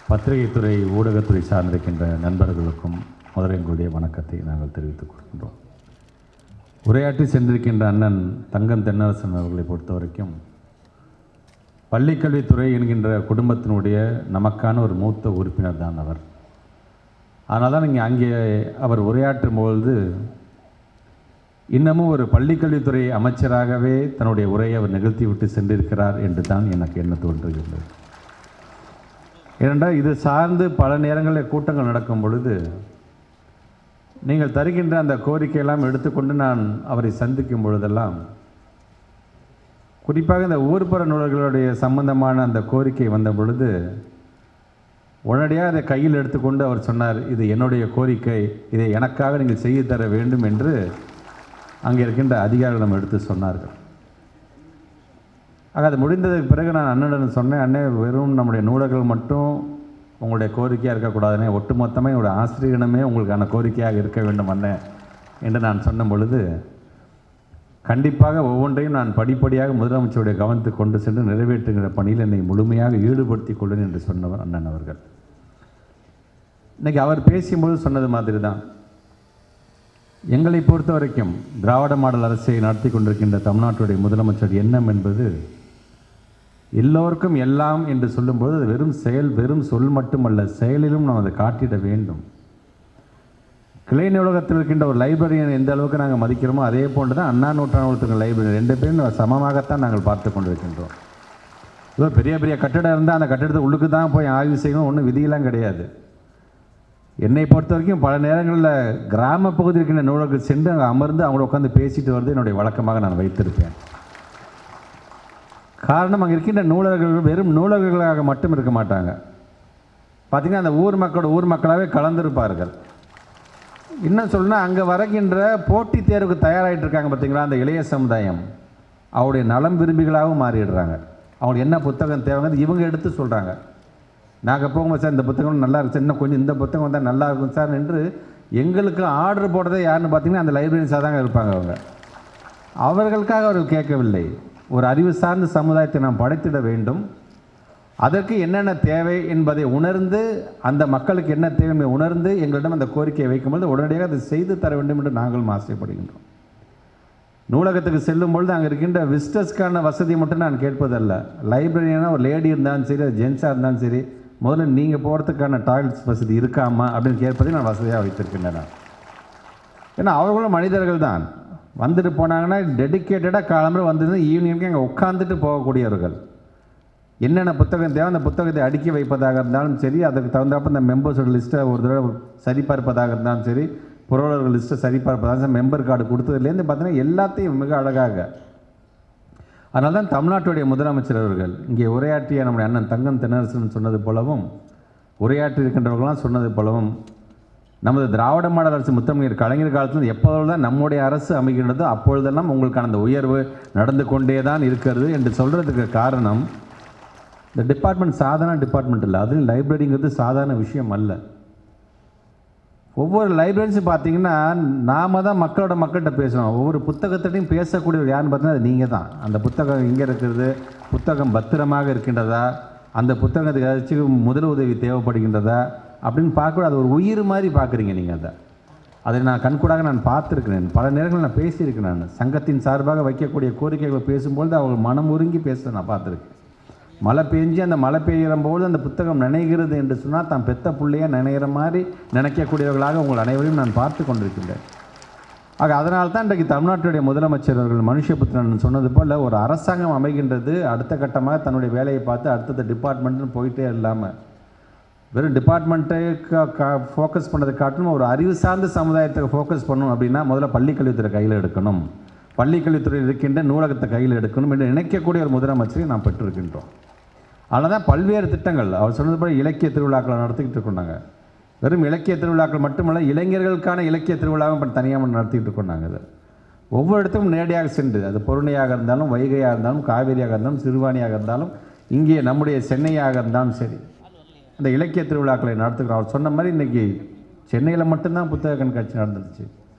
பத்திரிகை துறை ஊடகத்துறை சார்ந்திருக்கின்ற நண்பர்களுக்கும் முதலில் எங்களுடைய வணக்கத்தை நாங்கள் தெரிவித்துக் கொள்கின்றோம். உரையாற்றி சென்றிருக்கின்ற அண்ணன் தங்கம் தென்னரசன் அவர்களை பொறுத்த வரைக்கும் பள்ளிக்கல்வித்துறை என்கின்ற குடும்பத்தினுடைய நமக்கான ஒரு மூத்த உறுப்பினர் தான் அவர். அதனால தான் நீங்கள் அங்கே அவர் உரையாற்றும் பொழுது இன்னமும் ஒரு பள்ளிக்கல்வித்துறை அமைச்சராகவே தன்னுடைய உரையை அவர் நிகழ்த்திவிட்டு சென்றிருக்கிறார் என்று தான் எனக்கு என்ன தோன்றுகிறது. ஏனென்றால் இது சார்ந்து பல நேரங்களில் கூட்டங்கள் நடக்கும் பொழுது நீங்கள் தருகின்ற அந்த கோரிக்கையெல்லாம் எடுத்துக்கொண்டு நான் அவரை சந்திக்கும் பொழுதெல்லாம், குறிப்பாக இந்த ஊர்ப்புற நூலர்களுடைய சம்பந்தமான அந்த கோரிக்கை வந்த பொழுது உடனடியாக அதை கையில் எடுத்துக்கொண்டு அவர் சொன்னார், இது என்னுடைய கோரிக்கை, இதை எனக்காக நீங்கள் செய்து தர வேண்டும் என்று அங்கே இருக்கின்ற அதிகாரிகளிடம் எடுத்து சொன்னார்கள். ஆக அது முடிந்ததுக்கு பிறகு நான் அண்ணனிடம் சொன்னேன், அண்ணே வெறும் நம்முடைய நூலகர்கள் மட்டும் உங்களுடைய கோரிக்கையாக இருக்கக்கூடாதுனே, ஒட்டுமொத்தமாக என்னுடைய ஆசிரியரிடமே உங்களுக்கான கோரிக்கையாக இருக்க வேண்டும் அண்ணே என்று நான் சொன்ன பொழுது, கண்டிப்பாக ஒவ்வொன்றையும் நான் படிப்படியாக முதலமைச்சருடைய கவனத்துக்கு கொண்டு சென்று நிறைவேற்றுகிற பணியில் என்னை முழுமையாக ஈடுபடுத்திக் கொள்வேன் என்று சொன்னவர் அண்ணன் அவர்கள். இன்றைக்கி அவர் பேசும்போது சொன்னது மாதிரி தான், எங்களை பொறுத்த வரைக்கும் திராவிட மாடல் அரசை நடத்தி கொண்டிருக்கின்ற தமிழ்நாட்டுடைய முதலமைச்சர் எண்ணம் என்பது எல்லோருக்கும் எல்லாம் என்று சொல்லும்போது அது வெறும் செயல், வெறும் சொல் மட்டுமல்ல, செயலிலும் நாம் அதை காட்டிட வேண்டும். கிளை நூலகத்தில் இருக்கின்ற ஒரு லைப்ரரியன் எந்த அளவுக்கு நாங்கள் மதிக்கிறோமோ அதே போன்று தான் அண்ணா நூற்றாண்டு லைப்ரரி, ரெண்டு பேரும் சமமாகத்தான் நாங்கள் பார்த்து கொண்டிருக்கின்றோம். ஏதோ பெரிய பெரிய கட்டடம் இருந்தால் அந்த கட்டடத்தை உள்ளுக்கு தான் போய் ஆய்வு செய்யணும், ஒன்றும் விதியெல்லாம் கிடையாது. என்னை பொறுத்த வரைக்கும் பல நேரங்களில் கிராம பகுதியில் இருக்கின்ற நூலகர்கள் சென்று அங்கே அமர்ந்து அவங்கள உட்காந்து பேசிட்டு வருது என்னுடைய வழக்கமாக நான் வைத்திருப்பேன். காரணம், அங்கே இருக்கின்ற நூலகர்கள் வெறும் நூலகர்களாக மட்டும் இருக்க மாட்டாங்க. பார்த்திங்கன்னா அந்த ஊர் மக்களாகவே கலந்திருப்பார்கள். இன்னும் சொல்லணும்னா அங்கே வருகின்ற போட்டித் தேர்வுக்கு தயாராகிட்டு இருக்காங்க பார்த்தீங்களா, அந்த இளைய சமுதாயம் அவருடைய நலம் விரும்பிகளாகவும் மாறிடுறாங்க. அவங்களுக்கு என்ன புத்தகம் தேவைங்கிறது இவங்க எடுத்து சொல்கிறாங்க. நாங்கள் போகும்போது சார் இந்த புத்தகம் நல்லா இருக்கு சார், இன்னும் கொஞ்சம் இந்த புத்தகம் வந்தால் நல்லா இருக்கும் சார் என்று எங்களுக்கு ஆர்டர் போடுறதே யாருன்னு பார்த்தீங்கன்னா அந்த லைப்ரரிஸாக தாங்க இருப்பாங்க. அவர்களுக்காக அவர்கள் கேட்கவில்லை, ஒரு அறிவு சார்ந்த சமுதாயத்தை நாம் படைத்திட வேண்டும், அதற்கு என்னென்ன தேவை என்பதை உணர்ந்து, அந்த மக்களுக்கு என்ன தேவை என்பதை உணர்ந்து எங்களிடம் அந்த கோரிக்கையை வைக்கும்போது உடனடியாக அதை செய்து தர வேண்டும் என்று நாங்களும் ஆசைப்படுகின்றோம். நூலகத்துக்கு செல்லும் பொழுது அங்கே இருக்கின்ற விசிட்டர்ஸ்க்கான வசதி மட்டும் நான் கேட்பதல்ல, லைப்ரரியான ஒரு லேடி இருந்தாலும் சரி, அது ஜென்ஸாக இருந்தாலும் சரி, முதல்ல நீங்கள் போகிறதுக்கான டாய்லெட்ஸ் வசதி இருக்காமா அப்படின்னு கேட்பதை நான் வசதியாக வைத்திருக்கின்றேன். ஏன்னா அவர்களும் மனிதர்கள் தான், வந்துட்டு போனாங்கன்னா டெடிக்கேட்டடாக காலம்பரம் வந்தது ஈவினிங்க்கு அங்கே உட்காந்துட்டு போகக்கூடியவர்கள். என்னென்ன புத்தகம் தேவை அந்த புத்தகத்தை அடுக்கி வைப்பதாக இருந்தாலும் சரி, அதுக்கு தகுந்தாப்போ இந்த மெம்பர்ஸோட லிஸ்ட்டை ஒரு தடவை சரிபார்ப்பதாக இருந்தாலும் சரி, புரவலர்கள் லிஸ்ட்டை சரிபார்ப்பதாக மெம்பர் கார்டு கொடுத்ததுலேருந்து பார்த்தீங்கன்னா எல்லாத்தையும் மிக அழகாக. அதனால தான் தமிழ்நாட்டுடைய முதலமைச்சர் அவர்கள் இங்கே உரையாற்றிய நம்முடைய அண்ணன் தங்கம் தென்னரசன் சொன்னது போலவும், உரையாற்றி இருக்கின்றவர்களாம் சொன்னது போலவும், நமது திராவிட மாடல் அரசு முத்தமிழர் கலைஞர் காலத்தில் எப்பொழுதுதான் நம்முடைய அரசு அமைகின்றதோ அப்பொழுதெல்லாம் உங்களுக்கான அந்த உயர்வு நடந்து கொண்டே தான் இருக்கிறது என்று சொல்கிறதுக்கு காரணம், இந்த டிபார்ட்மெண்ட் சாதாரண டிபார்ட்மெண்ட் இல்லை, அதுவும் லைப்ரரிங்கிறது சாதாரண விஷயம் அல்ல. ஒவ்வொரு லைப்ரரிஸும் பார்த்தீங்கன்னா நாம தான் மக்கள்கிட்ட பேசுகிறோம். ஒவ்வொரு புத்தகத்திட்டையும் பேசக்கூடியவர் யாருன்னு பார்த்தீங்கன்னா அது நீங்கள் தான். அந்த புத்தகம் எங்கே இருக்கிறது, புத்தகம் பத்திரமாக இருக்கின்றதா, அந்த புத்தகத்துக்கு ஏதாச்சும் முதல் உதவி தேவைப்படுகின்றதா அப்படின்னு பார்க்க, அது ஒரு உயிர் மாதிரி பார்க்குறீங்க நீங்கள். அதை நான் கண்கூடாக நான் பார்த்துருக்கிறேன். பல நேரங்களில் நான் பேசியிருக்கேன். நான் சங்கத்தின் சார்பாக வைக்கக்கூடிய கோரிக்கைகளை பேசும்பொழுது அவங்க மனம் உருங்கி பேச நான் பார்த்துருக்கேன். மழை பெஞ்சு அந்த மழை பெய்கிறம்போது அந்த புத்தகம் நினைகிறது என்று சொன்னால் தான் பெத்த பிள்ளையாக நினைகிற மாதிரி நினைக்கக்கூடியவர்களாக உங்கள் அனைவரையும் நான் பார்த்து கொண்டிருக்கின்றேன். ஆக அதனால தான் இன்றைக்கு தமிழ்நாட்டுடைய முதலமைச்சர் அவர்கள் மனுஷபுத்திரன் சொன்னது போல் ஒரு அரசாங்கம் அமைகின்றது அடுத்த கட்டமாக தன்னுடைய வேலையை பார்த்து அடுத்தது டிபார்ட்மெண்ட்டுன்னு போயிட்டே இல்லாமல் வெறும் டிபார்ட்மெண்ட்டை ஃபோக்கஸ் பண்ணதை காட்டணும், ஒரு அறிவு சார்ந்த சமுதாயத்தை ஃபோக்கஸ் பண்ணணும். அப்படின்னா முதல்ல பள்ளிக்கல்வித்துறை கையில் எடுக்கணும், பள்ளிக்கல்வித்துறையில் இருக்கின்ற நூலகத்தை கையில் எடுக்கணும் என்று நினைக்கக்கூடிய ஒரு முதலமைச்சரை நாம் பெற்றிருக்கின்றோம். அதனால தான் பல்வேறு திட்டங்கள் அவர் சொன்னது போல் இலக்கிய திருவிழாக்களை நடத்திக்கிட்டு இருக்கோம். நாங்கள் வெறும் இலக்கிய திருவிழாக்கள் மட்டுமல்ல, இளைஞர்களுக்கான இலக்கிய திருவிழாவும் இப்போ தனியாக நடத்திக்கிட்டு இருக்கோம். நாங்கள் அது ஒவ்வொரு இடத்துக்கும் நேரடியாக சென்று, அது பொருணையாக இருந்தாலும், வைகையாக இருந்தாலும், காவேரியாக இருந்தாலும், சிறுவாணியாக இருந்தாலும், இங்கே நம்முடைய சென்னையாக இருந்தாலும் சரி, அந்த இலக்கிய திருவிழாக்களை நடத்துக்கிறோம். அவர் சொன்ன மாதிரி இன்றைக்கி சென்னையில் மட்டும்தான் புத்தக கண்காட்சி நடந்துருச்சு.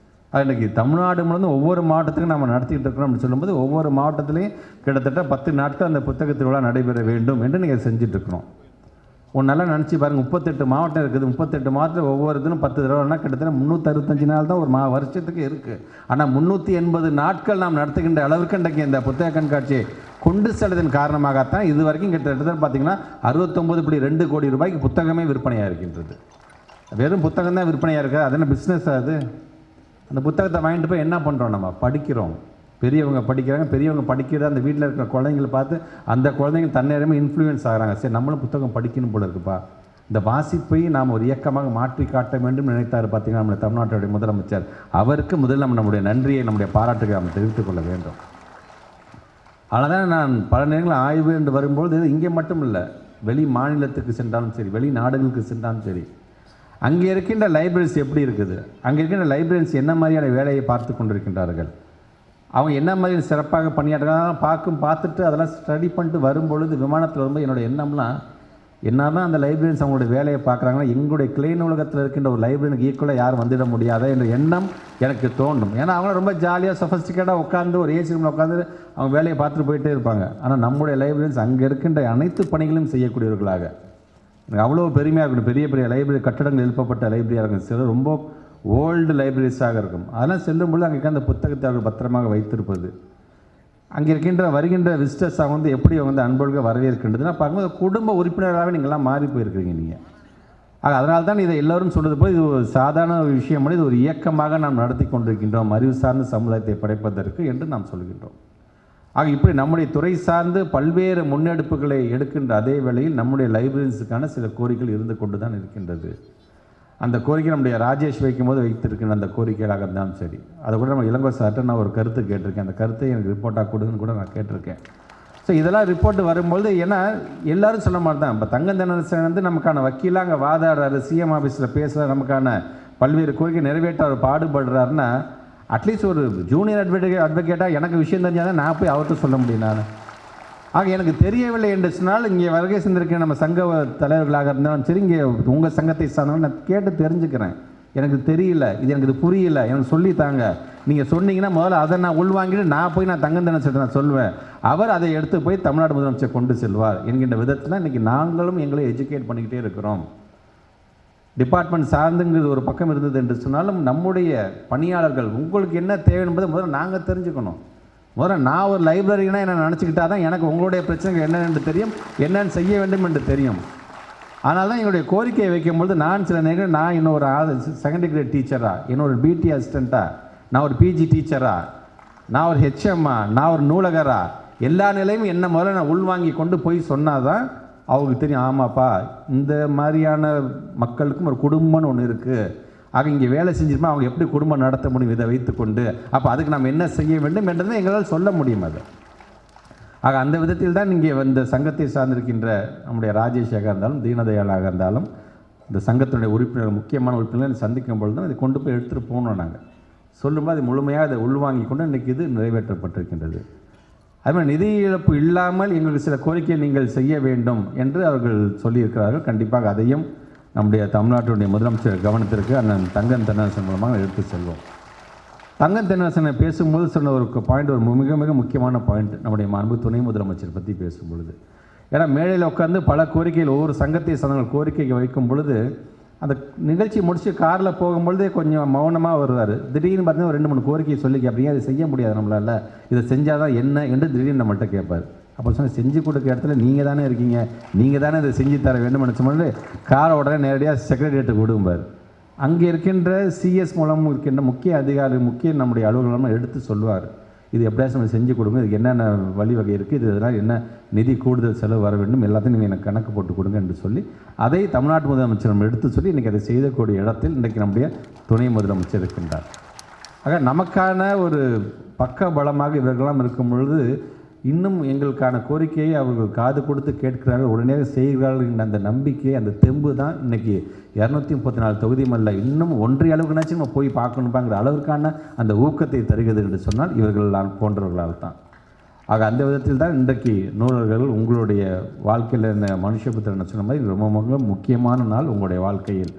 அது இன்றைக்கி தமிழ்நாடு முழுவதும் ஒவ்வொரு மாவட்டத்துக்கும் நம்ம நடத்திக்கிட்டு இருக்கிறோம் அப்படின்னு சொல்லும்போது ஒவ்வொரு மாவட்டத்துலேயும் கிட்டத்தட்ட 10 நாட்கள் அந்த புத்தக திருவிழா நடைபெற வேண்டும் என்று நீங்கள் செஞ்சிட்ருக்கிறோம். ஒன்று நல்லா நினச்சி பாருங்கள், 38 மாவட்டம் இருக்குது. 38 மாவட்டத்தில் ஒவ்வொரு தினம் 10 தடவைனா கிட்டத்தட்ட 365 நாள் தான் ஒரு வருஷத்துக்கு இருக்குது. ஆனால் 380 நாட்கள் நாம் நடத்துகின்ற அளவுக்கு இன்றைக்கு இந்த புத்தக கண்காட்சியை கொண்டு செல்வதன் காரணமாகத்தான் இது வரைக்கும் கிட்டத்தட்ட பார்த்தீங்கன்னா 69.2 கோடி ரூபாய்க்கு புத்தகமே விற்பனையாக இருக்கின்றது. வெறும் புத்தகம் தான் விற்பனையாக இருக்குது, அது என்ன பிஸ்னஸ்? அது அந்த புத்தகத்தை வாங்கிட்டு போய் என்ன பண்ணுறோம்? நம்ம படிக்கிறோம். பெரியவங்க படிக்கிறாங்க, பெரியவங்க படிக்கிறத அந்த வீட்டில் இருக்கிற குழந்தைங்களை பார்த்து அந்த குழந்தைங்க தன்னேரமே இன்ஃப்ளூயன்ஸ் ஆகிறாங்க. சரி, நம்மளும் புத்தகம் படிக்கணும் போல இருக்குப்பா. இந்த வாசிப்பை நாம் ஒரு இயக்கமாக மாற்றி காட்ட வேண்டும் நினைத்தார் பார்த்தீங்கன்னா நம்முடைய தமிழ்நாட்டுடைய முதலமைச்சர். அவருக்கு முதல்ல நம்முடைய நன்றியை, நம்முடைய பாராட்டுகளை நம்ம தெரிவித்துக் கொள்ள வேண்டும். அதனால் தான் நான் பல நேரங்களில் ஆய்வு என்று வரும்பொழுது இங்கே மட்டும் இல்லை, வெளி மாநிலத்துக்கு சென்றாலும் சரி, வெளிநாடுகளுக்கு சென்றாலும் சரி, அங்கே இருக்கின்ற லைப்ரரிஸ் எப்படி இருக்குது, அங்கே இருக்கின்ற லைப்ரரிஸ் என்ன மாதிரியான வேலையை பார்த்து கொண்டிருக்கின்றார்கள், அவங்க என்ன மாதிரி சிறப்பாக பணியாற்றுறாங்க பார்த்துட்டு அதெல்லாம் ஸ்டடி பண்ணிட்டு வரும்பொழுது விமானத்தில் வரும்போது என்னோடய எண்ணம்லாம் என்ன தான் அந்த லைப்ரரிஸ் அவங்களுடைய வேலையை பார்க்குறாங்கன்னா எங்களுடைய கிளை நூலகத்தில் இருக்கின்ற ஒரு லைப்ரரிக்கு ஈக்குவலாக யாரும் வந்துட முடியாத என்ற எண்ணம் எனக்கு தோணும். ஏன்னா அவங்க ரொம்ப ஜாலியாக சொஃபஸ்டிகேட்டாக உட்காந்து ஒரு ஏசி ரூமில் உட்காந்து அவங்க வேலையை பார்த்துட்டு போயிட்டே இருப்பாங்க. ஆனால் நம்முடைய லைப்ரரிஸ் அங்கே இருக்கின்ற அனைத்து பணிகளும் செய்யக்கூடியவர்களாக எனக்கு அவ்வளோ பெருமையாக இருக்கணும். பெரிய பெரிய லைப்ரரி கட்டடங்கள் எழுப்பப்பட்ட லைப்ரரியாக இருக்கும், சில ரொம்ப ஓல்டு லைப்ரரிஸாக இருக்கும். அதெல்லாம் செல்லும்பொழுது அங்கே அந்த புத்தகத்தை அவர்கள் பத்திரமாக வைத்திருப்பது, அங்கே இருக்கின்ற வருகின்ற விசிட்டர்ஸ் அவங்க வந்து எப்படி அவங்க வந்து அன்பொழுக வரவேற்கின்றதுன்னா பார்க்கும்போது குடும்ப உறுப்பினராகவே நீங்கள்லாம் மாறி போயிருக்கிறீங்க நீங்கள். அதனால தான் இதை எல்லோரும் சொல்கிறது போல் இது ஒரு சாதாரண ஒரு விஷயம், இது ஒரு இயக்கமாக நாம் நடத்தி கொண்டிருக்கின்றோம் அறிவு சார்ந்த சமுதாயத்தை படைப்பதற்கு என்று நாம் சொல்கின்றோம். இப்படி நம்முடைய துறை சார்ந்து பல்வேறு முன்னெடுப்புகளை எடுக்கின்ற அதே வேளையில் நம்முடைய லைப்ரரிஸுக்கான சில கோரிக்கைகள் இருந்து கொண்டு தான் இருக்கின்றது. அந்த கோரிக்கை நம்முடைய ராஜேஷ் வைக்கும்போது வைத்திருக்கின்ற அந்த கோரிக்கைகளாக இருந்தாலும் சரி, அதை கூட நம்ம இளங்கோ சார்ட்ட நான் ஒரு கருத்து கேட்டிருக்கேன், அந்த கருத்தை எனக்கு ரிப்போர்ட்டாக கொடுங்கன்னு கூட நான் கேட்டிருக்கேன். ஸோ இதெல்லாம் ரிப்போர்ட் வரும்பொழுது ஏன்னா எல்லோரும் சொல்ல மாதிரி தான், இப்போ தங்கம் தென்னரசன் வந்து நமக்கான வக்கீலாக அங்கே வாதாடுறாரு, சிஎம் ஆஃபீஸில் பேசுகிறார், நமக்கான பல்வேறு கோரிக்கை நிறைவேற்ற அவர் பாடுபடுறாருன்னா அட்லீஸ்ட் ஒரு ஜூனியர் அட்வொகேட்டாக எனக்கு விஷயம் தெரிஞ்சால் தான் நான் போய் அவர்கிட்ட சொல்ல முடியும். நான் எனக்கு தெரியவில்லை என்று சொன்னால் இங்கே வருகை சென்றிருக்கிற நம்ம சங்க தலைவர்களாக இருந்தாலும் சரி, இங்கே உங்கள் சங்கத்தை சார்ந்தவங்க நான் கேட்டு தெரிஞ்சுக்கிறேன், எனக்கு தெரியல, எனக்கு இது புரியல, எனக்கு சொல்லித்தாங்க, நீங்கள் சொன்னீங்கன்னா முதல்ல அதை நான் உள்வாங்கிட்டு நான் போய் நான் தங்கம் தென்னரசன் நான் சொல்லுவேன், அவர் அதை எடுத்து போய் தமிழ்நாடு முதலமைச்சர் கொண்டு செல்வார் என்கின்ற விதத்தில் இன்றைக்கி நாங்களும் எங்களை எஜுகேட் பண்ணிக்கிட்டே இருக்கிறோம். டிபார்ட்மெண்ட் சார்ந்துங்கிறது ஒரு பக்கம் இருந்தது என்று சொன்னாலும் நம்முடைய பணியாளர்கள் உங்களுக்கு என்ன தேவை என்பதை முதல்ல நாங்கள் தெரிஞ்சுக்கணும். முதல்ல நான் ஒரு லைப்ரரினா என்ன நினச்சிக்கிட்டா தான் எனக்கு உங்களுடைய பிரச்சனைகள் என்னென்னு தெரியும், என்னென்னு செய்ய வேண்டும் என்று தெரியும். அதனால தான் எங்களுடைய கோரிக்கையை வைக்கும்பொழுது நான் சில நேரம் நான் இன்னொரு செகண்டரி கிரேட் டீச்சரா, இன்னொரு பிடி அசிஸ்டண்ட்டா, நான் ஒரு பிஜி டீச்சரா, நான் ஒரு ஹெச்எம்மா, நான் ஒரு நூலகரா, எல்லா நிலையும் என்ன முதல்ல நான் உள்வாங்கி கொண்டு போய் சொன்னால் தான் அவங்களுக்கு தெரியும், ஆமாப்பா இந்த மாதிரியான மக்களுக்கும் ஒரு குடும்பம்னு ஒன்று இருக்குது, ஆக இங்கே வேலை செஞ்சிருப்பா அவங்க எப்படி குடும்பம் நடத்த முடியும் இதை வைத்துக்கொண்டு, அப்போ அதுக்கு நம்ம என்ன செய்ய வேண்டும் என்றதை எங்களால் சொல்ல முடியும். அது அந்த விதத்தில் தான் இங்கே இந்த சங்கத்தை சார்ந்திருக்கின்ற நம்முடைய ராஜேஷாக இருந்தாலும் தீனதயாளாக இருந்தாலும் இந்த சங்கத்தினுடைய உறுப்பினர் முக்கியமான உறுப்பினர்கள் சந்திக்கும் பொழுது தான் இதை கொண்டு போய் எடுத்துகிட்டு போகணும். நாங்கள் சொல்லும்போது அது முழுமையாக அதை உள்வாங்கி கொண்டு இன்றைக்கி இது நிறைவேற்றப்பட்டிருக்கின்றது. அதுமாதிரி நிதி இழப்பு இல்லாமல் எங்களுக்கு சில கோரிக்கையை நீங்கள் செய்ய வேண்டும் என்று அவர்கள் சொல்லியிருக்கிறார்கள். கண்டிப்பாக அதையும் நம்முடைய தமிழ்நாட்டுடைய முதலமைச்சர் கவனத்திற்கு அண்ணன் தங்கம் தென்னரசன் மூலமாக எடுத்து செல்வோம். தங்கம் தென்னரசனை பேசும்போது சொன்ன ஒரு பாயிண்ட், ஒரு மிக மிக முக்கியமான பாயிண்ட், நம்முடைய மாண்பு துணை முதலமைச்சர் பற்றி பேசும்பொழுது, ஏன்னா மேடையில் உட்காந்து பல கோரிக்கைகள் ஒவ்வொரு சங்கத்தை சார்ந்த கோரிக்கையை வைக்கும் பொழுது அந்த நிகழ்ச்சி முடிச்சு காரில் போகும்பொழுதே கொஞ்சம் மௌனமாக வருவார். திடீர்னு பார்த்தீங்கன்னா ஒரு 2-3 கோரிக்கையை சொல்லி அப்படியே அதை செய்ய முடியாது நம்மளால், இதை செஞ்சால் தான் என்ன என்று திடீர்னு நம்மள்கிட்ட கேட்பார். அப்போ சொன்னால் செஞ்சு கொடுக்குற இடத்துல நீங்கள் தானே இருக்கீங்க, நீங்கள் தானே இதை செஞ்சு தர வேண்டும் நினச்சோம்னு காரை உடனே நேரடியாக செக்ரட்டரியேட்டுக்கு விடும்பார். அங்கே இருக்கின்ற சிஎஸ் மூலம் இருக்கின்ற முக்கிய அதிகாரி நம்முடைய அலுவலகம் எடுத்து சொல்லுவார், இது எப்படியாச்சும் நம்ம செஞ்சு கொடுங்க, இதுக்கு என்னென்ன வழிவகை இருக்குது, இது இதெல்லாம் என்ன நிதி கூடுதல் செலவு வர வேண்டும், எல்லாத்தையும் நீங்கள் எனக்கு கணக்கு போட்டு கொடுங்க என்று சொல்லி அதை தமிழ்நாட்டு முதலமைச்சர் நம்ம எடுத்து சொல்லி இன்றைக்கி அதை செய்யக்கூடிய இடத்தில் இன்றைக்கு நம்முடைய துணை முதலமைச்சர் இருக்கின்றார். நமக்கான ஒரு பக்க பலமாக இவர்களெல்லாம் இருக்கும் பொழுது இன்னும் எங்களுக்கான கோரிக்கையை அவர்கள் காது கொடுத்து கேட்கிறார்கள், உடனே செய்கிறார்கள். அந்த நம்பிக்கை, அந்த தெம்பு தான் இன்றைக்கி 234 தொகுதியும் அல்ல, இன்னும் ஒன்றிய அளவுக்குனாச்சும் நம்ம போய் பார்க்கணுப்பாங்கிற அளவிற்கான அந்த ஊக்கத்தை தருகிறது என்று சொன்னால் இவர்களால் போன்றவர்களால் தான். அந்த விதத்தில் தான் இன்றைக்கு நூலர்கள் உங்களுடைய வாழ்க்கையில் இந்த மனுஷபுத்திரன் சொன்ன மாதிரி ரொம்ப ரொம்ப முக்கியமான நாள் உங்களுடைய வாழ்க்கையில்.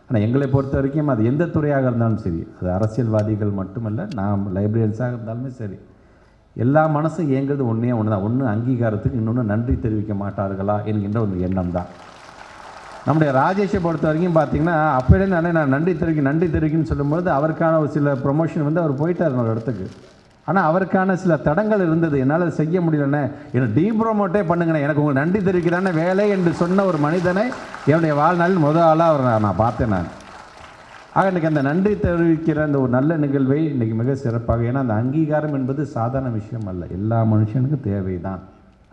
ஆனால் எங்களை பொறுத்த வரைக்கும் அது எந்த துறையாக இருந்தாலும் சரி, அது அரசியல்வாதிகள் மட்டுமல்ல, நாம் லைப்ரரியன்ஸாக இருந்தாலுமே சரி, எல்லா மனசும் இயங்குறது ஒன்று தான், ஒன்று அங்கீகாரத்துக்கு, இன்னொன்று நன்றி தெரிவிக்க மாட்டார்களா என்கின்ற ஒரு எண்ணம் தான். நம்முடைய ராஜேஷை பொறுத்த வரைக்கும் பார்த்திங்கன்னா அப்போலேருந்து நான் நன்றி தெரிவிக்கணும்னு சொல்லும்போது அவருக்கான ஒரு சில ப்ரொமோஷன் அவர் போயிட்டார் ஒரு இடத்துக்கு. ஆனால் அவருக்கான சில தடங்கள் இருந்தது. என்னால் செய்ய முடியலண்ணே, என்னை டீப்ரோமோட்டே பண்ணுங்கண்ணே, எனக்கு உங்களுக்கு நன்றி தெரிவிக்கிறான வேலை என்று சொன்ன ஒரு மனிதனை என்னுடைய வாழ்நாளில் முதல் ஆளாக அவரை நான் பார்த்தேன். நான் ஆக இன்றைக்கி அந்த நன்றி தெரிவிக்கிற அந்த ஒரு நல்ல நிகழ்வை இன்றைக்கி மிக சிறப்பாக, ஏன்னா அந்த அங்கீகாரம் என்பது சாதாரண விஷயம் அல்ல, எல்லா மனுஷனுக்கும் தேவை தான்.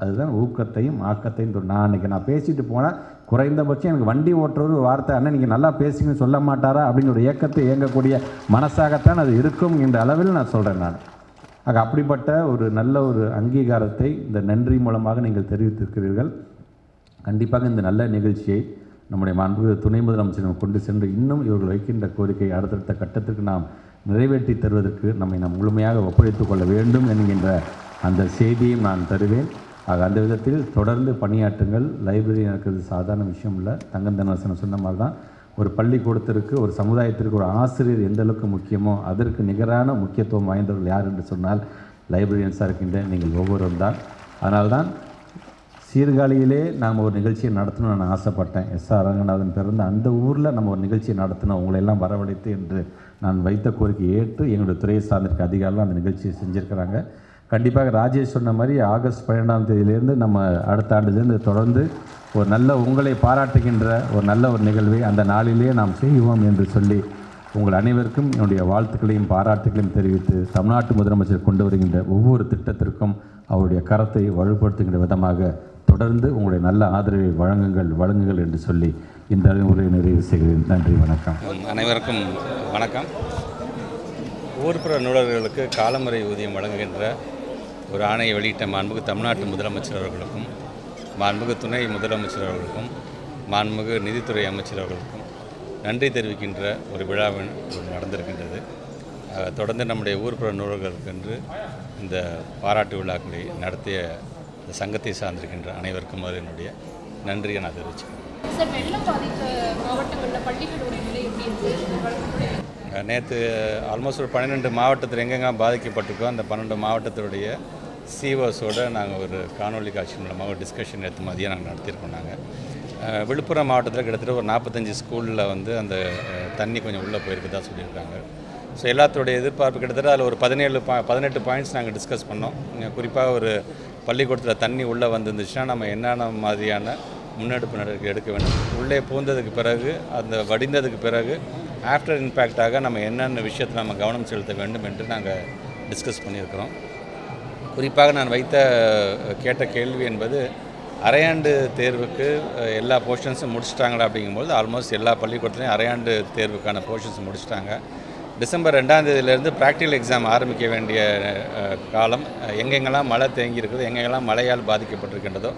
அதுதான் ஊக்கத்தையும் ஆக்கத்தையும். நான் பேசிட்டு போனால் குறைந்தபட்சம் எனக்கு வண்டி ஓட்டுறது ஒரு வார்த்தை, அண்ணன் நீங்கள் நல்லா பேசிங்கன்னு சொல்ல மாட்டாரா அப்படிங்கிற ஒரு இயக்கத்தை இயங்கக்கூடிய மனசாகத்தான் அது இருக்கும் என்ற அளவில் நான் சொல்கிறேன். நான் ஆக அப்படிப்பட்ட ஒரு நல்ல ஒரு அங்கீகாரத்தை இந்த நன்றி மூலமாக நீங்கள் தெரிவித்திருக்கிறீர்கள். கண்டிப்பாக இந்த நல்ல நிகழ்ச்சியை நம்முடைய மாண்புமிகு துணை முதலமைச்சரிடம் கொண்டு சென்று இன்னும் இவர்கள் வைக்கின்ற கோரிக்கை அடுத்தடுத்த கட்டத்திற்கு நாம் நிறைவேற்றி தருவதற்கு நம்மை நாம் முழுமையாக ஒப்படைத்துக் கொள்ள வேண்டும் என்கின்ற அந்த செய்தியும் நான் தருவேன். ஆக அந்த விதத்தில் தொடர்ந்து பணியாற்றுங்கள். லைப்ரரி இருக்கிறது சாதாரண விஷயம் இல்லை. தங்கந்தனரசன் சொன்ன மாதிரி தான் ஒரு பள்ளிக்கூடத்திற்கு, ஒரு சமுதாயத்திற்கு ஒரு ஆசிரியர் எந்த அளவுக்கு முக்கியமோ அதற்கு நிகரான முக்கியத்துவம் வாய்ந்தவர்கள் யார் என்று சொன்னால் லைப்ரரியன்ஸாக இருக்கின்ற நீங்கள் ஒவ்வொருவரும் தான். அதனால்தான் சீர்காழியிலே நாம் ஒரு நிகழ்ச்சியை நடத்தணும்னு நான் ஆசைப்பட்டேன். எஸ்.ஆர். ரங்கநாதன் பிறந்த அந்த ஊரில் நம்ம ஒரு நிகழ்ச்சியை நடத்தணும், உங்களையெல்லாம் வரவழைத்து என்று நான் வைத்த கோரிக்கையை ஏற்று எங்களுடைய துறையை சார்ந்திருக்க அதிகாரிகள் அந்த நிகழ்ச்சியை செஞ்சுருக்கிறாங்க. கண்டிப்பாக ராஜேஷ் சொன்ன மாதிரி ஆகஸ்ட் 12ஆம் தேதியிலேருந்து நம்ம அடுத்த ஆண்டுலேருந்து தொடர்ந்து ஒரு நல்ல உங்களை பாராட்டுகின்ற ஒரு நல்ல ஒரு நிகழ்வை அந்த நாளிலேயே நாம் செய்வோம் என்று சொல்லி உங்கள் அனைவருக்கும் என்னுடைய வாழ்த்துக்களையும் பாராட்டுகளையும் தெரிவித்து தமிழ்நாட்டு முதலமைச்சர் கொண்டு வருகின்ற ஒவ்வொரு திட்டத்திற்கும் அவருடைய கரத்தை வலுப்படுத்துகின்ற விதமாக தொடர்ந்து உங்களுடைய நல்ல ஆதரவை வழங்குங்கள் என்று சொல்லி இந்த உரையை நிறைவு செய்கிறேன். நன்றி, வணக்கம். அனைவருக்கும் வணக்கம். ஊர்ப்புற நூலகர்களுக்கு காலமுறை ஊதியம் வழங்குகின்ற ஒரு ஆணையை வெளியிட்ட மாண்புமிகு தமிழ்நாட்டு முதலமைச்சர் அவர்களுக்கும், மாண்புமிகு துணை முதலமைச்சர் அவர்களுக்கும், மாண்புமிகு நிதித்துறை அமைச்சர் அவர்களுக்கும் நன்றி தெரிவிக்கின்ற ஒரு விழாவின் நடந்திருக்கின்றது. தொடர்ந்து நம்முடைய ஊர்ப்புற நூலகர்களுக்கு என்று இந்த பாராட்டு விழாக்களை நடத்திய இந்த சங்கத்தை சார்ந்திருக்கின்ற அனைவருக்கும் என்னுடைய நன்றியை நான் தெரிவிச்சுக்கிறேன். நேற்று ஆல்மோஸ்ட் ஒரு 12 மாவட்டத்தில் எங்கெங்கே பாதிக்கப்பட்டிருக்கோ அந்த 12 மாவட்டத்தினுடைய சிஓஸோடு நாங்கள் ஒரு காணொலி காட்சி மூலமாக ஒரு டிஸ்கஷன் நேற்று மதியம் நாங்கள் நடத்தியிருக்கோம். நாங்கள் விழுப்புரம் மாவட்டத்தில் கிட்டத்தட்ட ஒரு 45 ஸ்கூலில் அந்த தண்ணி கொஞ்சம் உள்ளே போயிருக்குதா சொல்லியிருக்காங்க. ஸோ எல்லாத்தோடைய எதிர்பார்ப்பு கிட்டத்தட்ட அதில் ஒரு 18 பாயிண்ட்ஸ் நாங்கள் டிஸ்கஸ் பண்ணோம். குறிப்பாக ஒரு பள்ளிக்கூடத்தில் தண்ணி உள்ளே வந்துருந்துச்சுன்னா நம்ம என்னென்ன மாதிரியான முன்னெடுப்பு நடவடிக்கை எடுக்க வேண்டும், உள்ளே பூந்ததுக்கு பிறகு அந்த வடிந்ததுக்கு பிறகு ஆஃப்டர் இம்பேக்டாக நம்ம என்னென்ன விஷயத்தில் நம்ம கவனம் செலுத்த வேண்டும் என்று நாங்கள் டிஸ்கஸ் பண்ணியிருக்கிறோம். குறிப்பாக நான் கேட்ட கேள்வி என்பது அரையாண்டு தேர்வுக்கு எல்லா போர்ஷன்ஸும் முடிச்சிட்டாங்களா அப்படிங்கும்போது ஆல்மோஸ்ட் எல்லா பள்ளிக்கூடத்துலையும் அரையாண்டு தேர்வுக்கான போர்ஷன்ஸ் முடிச்சிட்டாங்க. டிசம்பர் 2ஆம் தேதியிலேருந்து ப்ராக்டிக்கல் எக்ஸாம் ஆரம்பிக்க வேண்டிய காலம். எங்கெங்கெல்லாம் மழை தேங்கி இருக்குது, எங்கெங்கெல்லாம் மழையால் பாதிக்கப்பட்டிருக்கின்றதோ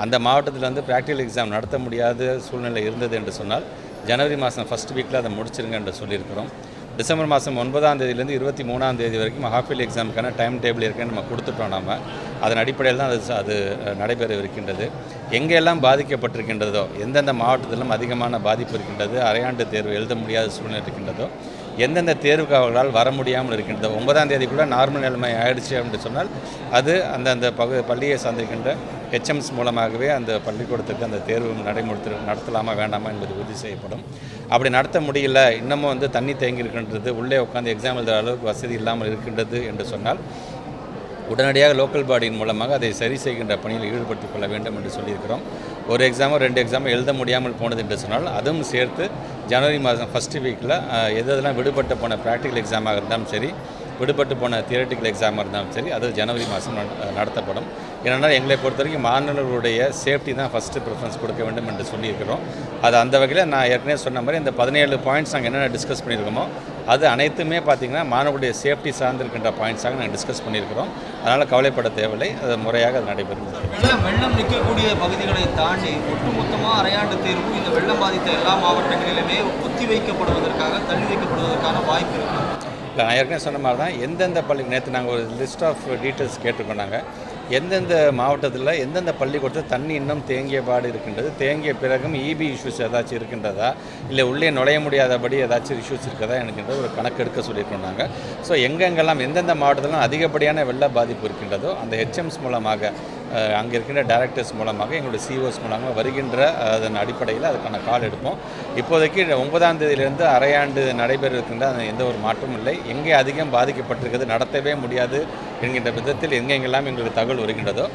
அந்த மாவட்டத்தில் ப்ராக்டிக்கல் எக்ஸாம் நடத்த முடியாத சூழ்நிலை இருந்தது என்று சொன்னால் ஜனவரி மாதம் ஃபஸ்ட் வீக்கில் அதை முடிச்சிருங்க என்று சொல்லியிருக்கிறோம். டிசம்பர் மாதம் 9ஆம் தேதியிலேருந்து 23ஆம் தேதி வரைக்கும் ஹாஃப் எக்ஸாமுக்கான டைம் டேபிள் இருக்குன்னு நம்ம கொடுத்துட்டோம். அதன் அடிப்படையில் தான் அது நடைபெற இருக்கின்றது. எங்கெல்லாம் பாதிக்கப்பட்டிருக்கின்றதோ, எந்தெந்த மாவட்டத்திலும் அதிகமான பாதிப்பு இருக்கின்றது, அரையாண்டு தேர்வு எழுத முடியாத சூழ்நிலை இருக்கின்றதோ, எந்தெந்த தேர்வுக்கு அவர்களால் வர முடியாமல் இருக்கின்றது, 9ஆம் தேதிக்குள்ளே நார்மல் நிலைமை ஆயிடுச்சு அப்படின்னு சொன்னால் அது அந்த பள்ளியை சார்ந்திருக்கின்ற ஹெச்எம்ஸ் மூலமாகவே அந்த பள்ளிக்கூடத்துக்கு அந்த தேர்வு நடத்தலாமா வேண்டாமா என்பது உறுதி செய்யப்படும். அப்படி நடத்த முடியல, இன்னமும் தண்ணி தேங்கி இருக்கின்றது, உள்ளே உட்காந்து எக்ஸாம் எழுதுகிற அளவுக்கு வசதி இல்லாமல் இருக்கின்றது என்று சொன்னால் உடனடியாக லோக்கல் பாடியின் மூலமாக அதை சரி செய்கின்ற பணியில் ஈடுபடுத்திக் கொள்ள வேண்டும் என்று சொல்லியிருக்கிறோம். ஒரு எக்ஸாமோ 2 எக்ஸாமோ எழுத முடியாமல் போனது என்று சொன்னால் அதுவும் சேர்த்து ஜனவரி மாதம் ஃபஸ்ட்டு வீக்கில் எதெல்லாம் விடுபட்டு போன ப்ராக்டிக்கல் எக்ஸாமாக இருந்தாலும் சரி, விடுபட்டு போன தியரட்டிக்கல் எக்ஸாமாக இருந்தாலும் சரி, அது ஜனவரி மாதம் நடத்தப்படும். ஏனென்றால் எங்களை பொறுத்த வரைக்கும் மாணவர்களுடைய சேஃப்டி தான் ஃபஸ்ட்டு ப்ரிஃபரன்ஸ் கொடுக்க வேண்டும் என்று சொல்லியிருக்கிறோம். அது அந்த வகையில் நான் ஏற்கனவே சொன்ன மாதிரி இந்த 17 பாயிண்ட்ஸ் நாங்கள் என்னென்ன டிஸ்கஸ் பண்ணியிருக்கோமோ அது அனைத்துமே பார்த்திங்கன்னா மாணவர்களுடைய சேஃப்டி சார்ந்திருக்கின்ற பாயிண்ட்ஸாக நாங்கள் டிஸ்கஸ் பண்ணியிருக்கிறோம். அதனால் கவலைப்பட தேவையில்லை, அது முறையாக அது நடைபெறும். வெள்ளம் நிற்கக்கூடிய பகுதிகளை தாண்டி ஒட்டுமொத்தமாக அரையாண்டு தேர்வு இந்த வெள்ளம் பாதித்த எல்லா மாவட்டங்களிலுமே ஒத்தி வைக்கப்படுவதற்காக தள்ளி வைக்கப்படுவதற்கான வாய்ப்பு இருக்குது. இல்லை, நான் ஏற்கனவே சொன்ன மாதிரி தான் எந்தெந்த நேற்று நாங்கள் ஒரு லிஸ்ட் ஆஃப் டீட்டெயில்ஸ் கேட்டுக்கொண்டாங்க. எந்தெந்த மாவட்டத்தில் எந்தெந்த பள்ளிக்கூடத்தில் தண்ணி இன்னும் தேங்கிய பாடு இருக்கின்றது, தேங்கிய பிறகும் இபி இஷ்யூஸ் ஏதாச்சும் இருக்கின்றதா, இல்லை உள்ளே நுழைய முடியாதபடி ஏதாச்சும் இஷ்யூஸ் இருக்கிறதா என்கின்ற ஒரு கணக்கு எடுக்க சொல்லியிருக்கோம். ஸோ எங்கெங்கெல்லாம் எந்தெந்த மாவட்டத்திலும் அதிகப்படியான வெள்ள பாதிப்பு இருக்கின்றதோ அந்த ஹெச்எம்ஸ் மூலமாக அங்கே இருக்கின்ற டைரக்டர்ஸ் மூலமாக எங்களுடைய சிஓஸ் மூலமாக வருகின்ற அதன் அடிப்படையில் அதுக்கான கால் எடுப்போம். இப்போதைக்கு 9ஆம் தேதியிலிருந்து அரையாண்டு நடைபெற இருக்கின்ற அந்த எந்த ஒரு மாற்றமும் இல்லை. எங்கே அதிகம் பாதிக்கப்பட்டிருக்கிறது, நடத்தவே முடியாது என்கின்ற விதத்தில் எங்கெங்கெல்லாம் எங்களுக்கு தகவல் வருகின்றதோ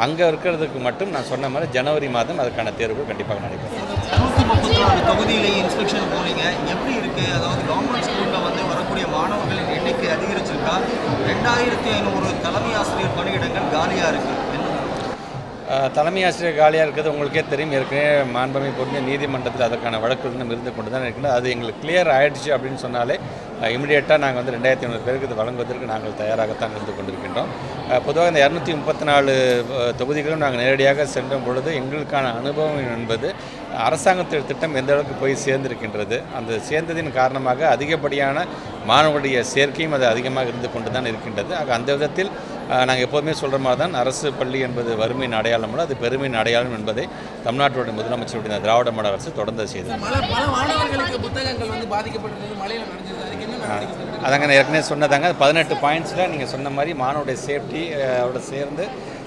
அங்கே இருக்கிறதுக்கு மட்டும் நான் சொன்ன மாதிரி ஜனவரி மாதம் அதுக்கான தேர்வு கண்டிப்பாக நடைபெறும். 134 தொகுதியிலேயே இன்ஸ்பெக்ஷன் போனீங்க, எப்படி இருக்குது? அதாவது கவர்மெண்ட் ஸ்கூலில் வந்து வரக்கூடிய மாணவர்களின் எண்ணிக்கை அதிகரிச்சிருக்கா? 2500 தலைமை ஆசிரியர் பணியிடங்கள் காலியாக இருக்குது. தலைமை ஆசிரியர் காலியாக இருக்கிறது உங்களுக்கே தெரியும். ஏற்கனவே மாண்புமை பொருந்திய நீதிமன்றத்தில் அதற்கான வழக்கு இன்னும் இருந்து கொண்டு தான் இருக்கின்றது. அது எங்களுக்கு கிளியர் ஆகிடுச்சு அப்படின்னு சொன்னாலே இமிடியேட்டாக நாங்கள் வந்து 2500 பேருக்கு இது வழங்குவதற்கு நாங்கள் தயாராகத்தான் இருந்து கொண்டிருக்கின்றோம். பொதுவாக இந்த 234 தொகுதிகளும் நாங்கள் நேரடியாக சென்ற பொழுது எங்களுக்கான அனுபவம் என்பது அரசாங்கத்தின் திட்டம் எந்த அளவுக்கு போய் சேர்ந்திருக்கின்றது, அந்த சேர்ந்ததின் காரணமாக அதிகப்படியான மாணவர்களுடைய சேர்க்கையும் அது அதிகமாக இருந்து கொண்டு தான் இருக்கின்றது. ஆக அந்த விதத்தில் நாங்கள் எப்போதுமே சொல்கிற மாதிரி தான் அரசு பள்ளி என்பது வறுமையின் அடையாளம் அல்ல, அது பெருமையின் அடையாளம் என்பதை தமிழ்நாட்டுடைய முதலமைச்சருடைய திராவிட மாடல் அரசு தொடர்ந்து செய்தது. பல மாணவர்களுக்கு புத்தகங்கள் வந்து பாதிக்கப்பட்டிருந்தது, மழையில் நனைஞ்சது. அதுக்கு என்ன நடவடிக்கை? அதாங்க நான் ஏற்கனவே சொன்னதாங்க. 18 பாயிண்ட்ஸில் நீங்கள் சொன்ன மாதிரி மாணவருடைய சேஃப்டி அவரோட சேர்ந்து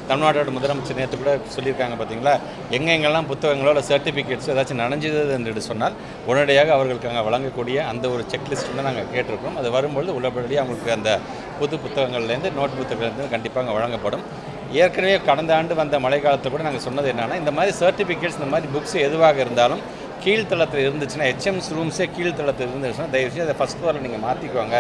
தமிழ்நாட்டோட முதலமைச்சர் நேற்று கூட சொல்லியிருக்காங்க பார்த்தீங்களா, எங்கெங்கெல்லாம் புத்தகங்களோட சர்டிஃபிகேட்ஸ் ஏதாச்சும் நனைஞ்சது என்று சொன்னால் உடனடியாக அவர்களுக்கு அங்கே வழங்கக்கூடிய அந்த ஒரு செக்லிஸ்ட் தான் நாங்கள் கேட்டிருக்கோம். அது வரும்பொழுது உள்ளபடியாக அவங்களுக்கு அந்த புது புத்தகங்கள்லேருந்து நோட் புத்தகங்கள்லேருந்து கண்டிப்பாக அங்கே வழங்கப்படும். ஏற்கனவே கடந்த ஆண்டு வந்த மழை காலத்தில் கூட நாங்கள் சொன்னது என்னென்னா, இந்த மாதிரி சர்டிஃபிகேட்ஸ் இந்த மாதிரி புக்ஸ் எதுவாக இருந்தாலும் கீழ்த்தளத்தில் இருந்துச்சுன்னா, HM's ரூம்ஸே கீழ்த்தளத்தில் இருந்துச்சுன்னா தயவுசெய்து அதை ஃபஸ்ட் ஃப்ளோரில் நீங்கள் மாற்றிக்குவாங்க.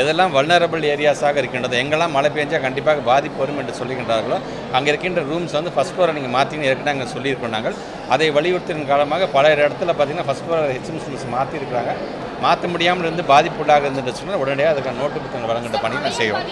எதெல்லாம் வல்னரபிள் ஏரியாஸாக இருக்கின்றது, எங்கெல்லாம் மழை பெஞ்சால் கண்டிப்பாக பாதிப்பு வரும் என்று சொல்லுகின்றார்களோ அங்கே இருக்கின்ற ரூம்ஸ் வந்து ஃபஸ்ட் ஃப்ளோரை நீங்கள் மாற்றின்னு ஏற்கனவே நாங்கள் சொல்லியிருக்கோம். நாங்கள் அதை வலியுறுத்தின் காலமாக பல இடத்துல பார்த்திங்கன்னா ஃபஸ்ட் ஃப்ளோர் HM's ரூம்ஸ் மாற்றிருக்கிறாங்க. மாற்ற முடியாமல் இருந்து பாதிப்புள்ளாக இருந்துட்டு சொன்னால் உடனடியாக அதுக்கான நோட்டு புத்தகங்கள் வழங்குகின்ற பணி நான் செய்வோம்.